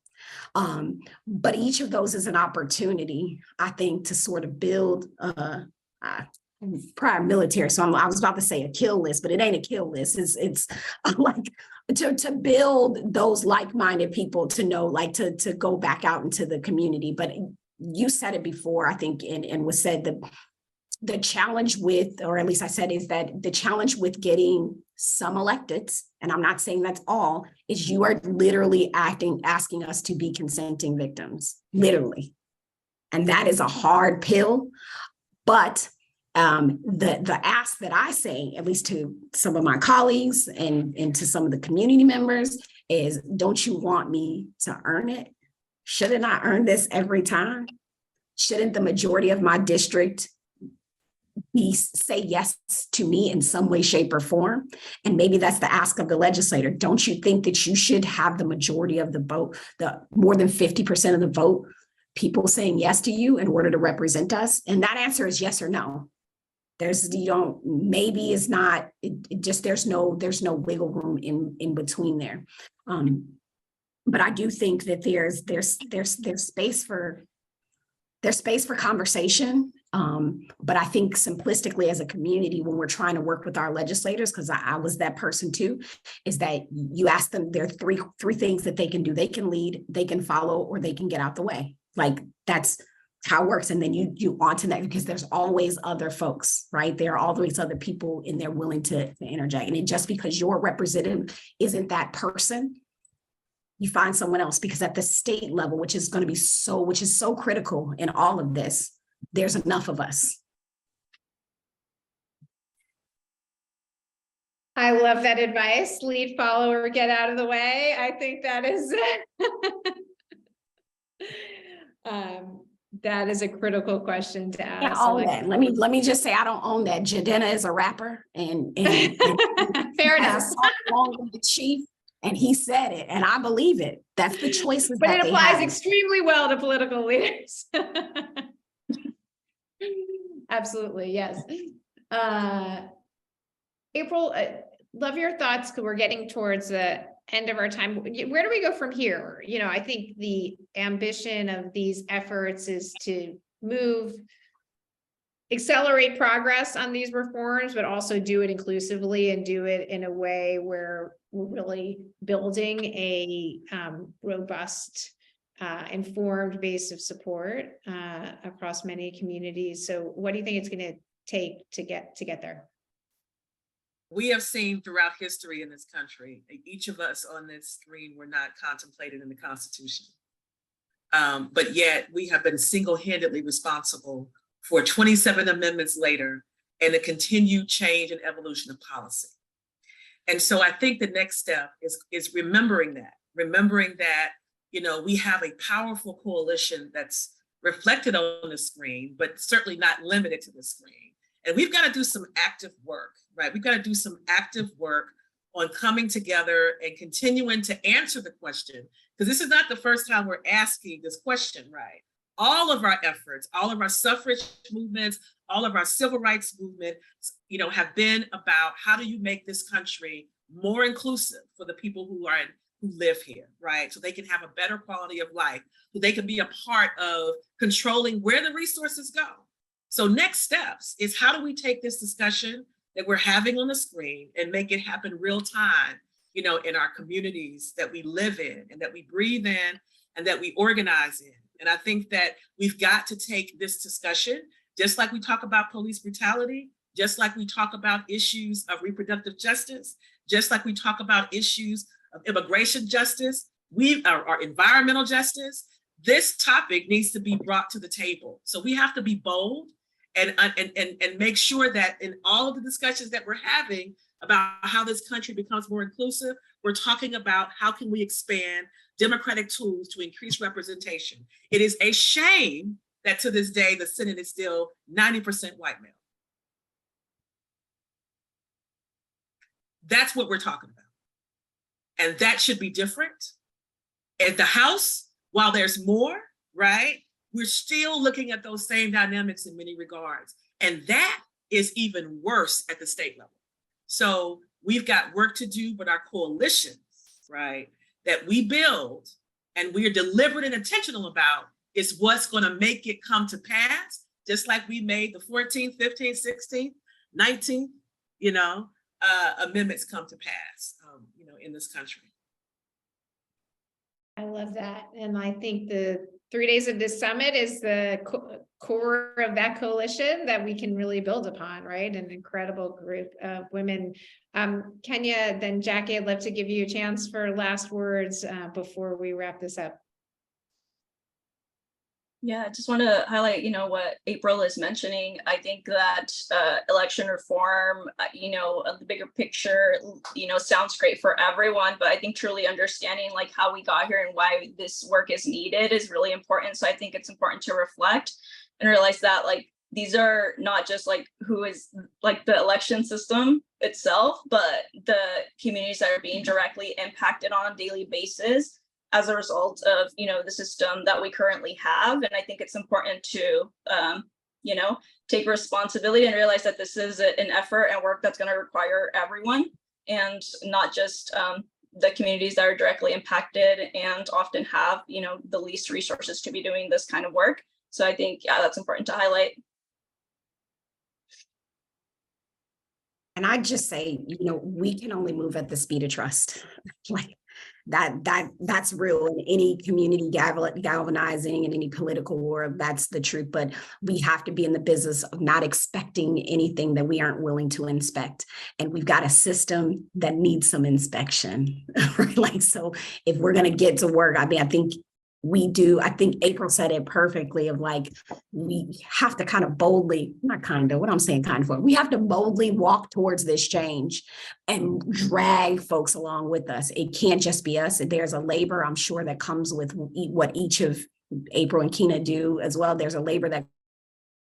But each of those is an opportunity, I think, to sort of build prior military. So I was about to say a kill list, but it ain't a kill list. It's like to build those like-minded people to know, like to go back out into the community. But you said it before, I think, and was said the challenge with, or at least I said, is that the challenge with getting some elected, and I'm not saying that's all, is you are literally asking us to be consenting victims, literally. And that is a hard pill. But the ask that I say, at least to some of my colleagues and to some of the community members, is, don't you want me to earn it? Shouldn't I earn this every time? Shouldn't the majority of my district say yes to me in some way, shape, or form? And maybe that's the ask of the legislator. Don't you think that you should have the majority of the vote, the more than 50% of the vote, people saying yes to you in order to represent us? And that answer is yes or no. Maybe is not, it just, there's no wiggle room in between there. But I do think that there's space for conversation. But I think simplistically, as a community, when we're trying to work with our legislators, because I was that person too, is that you ask them, there are three things that they can do. They can lead, they can follow, or they can get out the way. Like, that's how it works. And then you on to that, because there's always other folks, right? There are always other people in there willing to interject. And just because your representative isn't that person, you find someone else, because at the state level, which is so critical in all of this, there's enough of us. I love that advice. Lead, follow, or get out of the way. I think that is that is a critical question to ask. Yeah, own that. Let me just say, I don't own that. Jadena is a rapper, and fair enough. Along with the chief, and he said it, and I believe it. That's the choices. But it applies extremely well to political leaders. Absolutely, yes. April, love your thoughts, because we're getting towards the end of our time. Where do we go from here? I think the ambition of these efforts is to move accelerate progress on these reforms, but also do it inclusively and do it in a way where we're really building a robust, informed base of support across many communities. So what do you think it's going to take to get there? We have seen throughout history in this country, each of us on this screen were not contemplated in the Constitution. But yet we have been single-handedly responsible for 27 amendments later and the continued change and evolution of policy. And so I think the next step is remembering that, you know, we have a powerful coalition that's reflected on the screen, but certainly not limited to the screen. And we've got to do some active work, right? We've got to do some active work on coming together and continuing to answer the question, because this is not the first time we're asking this question, right? All of our efforts, all of our suffrage movements, all of our civil rights movements, you know, have been about how do you make this country more inclusive for the people who live here, right? So they can have a better quality of life, so they can be a part of controlling where the resources go. So next steps is how do we take this discussion that we're having on the screen and make it happen real time, you know, in our communities that we live in and that we breathe in and that we organize in. And I think that we've got to take this discussion, just like we talk about police brutality, just like we talk about issues of reproductive justice, just like we talk about issues of immigration justice, our environmental justice. This topic needs to be brought to the table. So we have to be bold and make sure that in all of the discussions that we're having about how this country becomes more inclusive, we're talking about how can we expand democratic tools to increase representation. It is a shame that to this day, the Senate is still 90% white male. That's what we're talking about. And that should be different. At the House, while there's more, right? We're still looking at those same dynamics in many regards. And that is even worse at the state level. So we've got work to do, but our coalitions, right, that we build and we are deliberate and intentional about is what's going to make it come to pass, just like we made the 14th, 15th, 16th, 19th, you know, amendments come to pass, you know, in this country. I love that. And I think the 3 days of this summit is the core of that coalition that we can really build upon, right? An incredible group of women. Kenia, then Jackie, I'd love to give you a chance for last words before we wrap this up. Yeah, I just want to highlight, you know, what April is mentioning. I think that election reform, you know, the bigger picture, you know, sounds great for everyone, but I think truly understanding like how we got here and why this work is needed is really important. So I think it's important to reflect and realize that like these are not just like who is like the election system itself, but the communities that are being directly impacted on a daily basis as a result of, you know, the system that we currently have. And I think it's important to, you know, take responsibility and realize that this is an effort and work that's going to require everyone and not just the communities that are directly impacted and often have, you know, the least resources to be doing this kind of work. So I think, yeah, that's important to highlight. And I'd just say, you know, we can only move at the speed of trust. Like that's real in any community galvanizing in any political war. That's the truth. But we have to be in the business of not expecting anything that we aren't willing to inspect. And we've got a system that needs some inspection, right? Like, so if we're going to get to work, I mean, I think we do. I think April said it perfectly of like, we have to kind of boldly, not kind of, what I'm saying kind of, we have to boldly walk towards this change and drag folks along with us. It can't just be us. There's a labor, I'm sure, that comes with what each of April and Kenia do as well. There's a labor that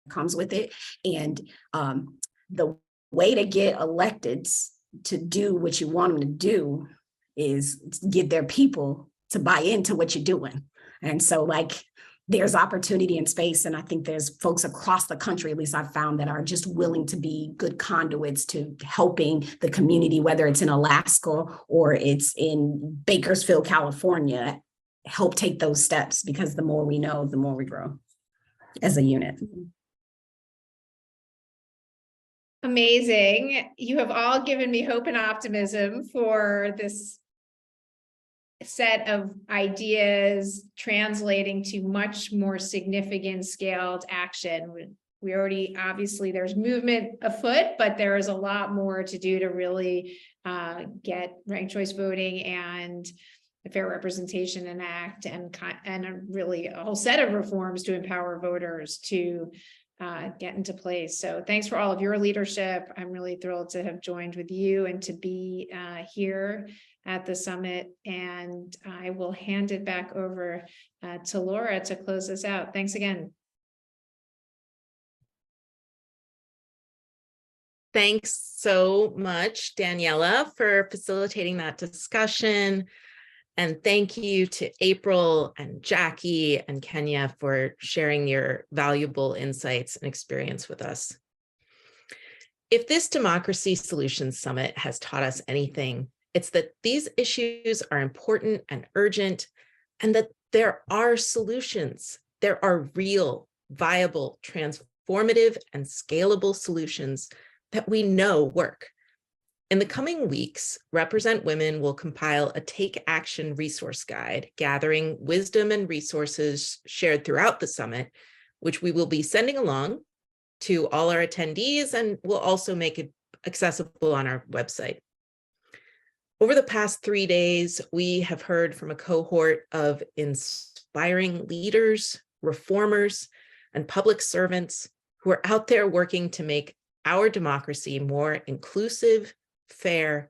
comes with it. And the way to get elected to do what you want them to do is get their people to buy into what you're doing. And so like there's opportunity in space. And I think there's folks across the country, at least I've found, that are just willing to be good conduits to helping the community, whether it's in Alaska or it's in Bakersfield, California, help take those steps, because the more we know, the more we grow as a unit. Amazing. You have all given me hope and optimism for this set of ideas translating to much more significant scaled action. We already, obviously there's movement afoot, but there is a lot more to do to really get ranked choice voting and fair representation enact and really a whole set of reforms to empower voters to get into place. So thanks for all of your leadership. I'm really thrilled to have joined with you and to be here at the summit. And I will hand it back over to Laura to close this out. Thanks again. Thanks so much, Daniella, for facilitating that discussion. And thank you to April and Jackie and Kenia for sharing your valuable insights and experience with us. If this Democracy Solutions Summit has taught us anything, it's that these issues are important and urgent, and that there are solutions. There are real, viable, transformative, and scalable solutions that we know work. In the coming weeks, Represent Women will compile a Take Action resource guide, gathering wisdom and resources shared throughout the summit, which we will be sending along to all our attendees, and we'll also make it accessible on our website. Over the past 3 days, we have heard from a cohort of inspiring leaders, reformers, and public servants who are out there working to make our democracy more inclusive, fair,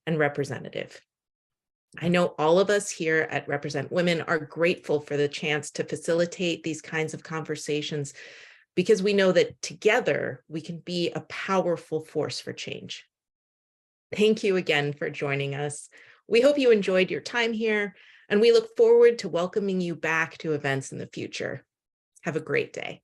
and representative. I know all of us here at Represent Women are grateful for the chance to facilitate these kinds of conversations, because we know that together we can be a powerful force for change. Thank you again for joining us. We hope you enjoyed your time here, and we look forward to welcoming you back to events in the future. Have a great day.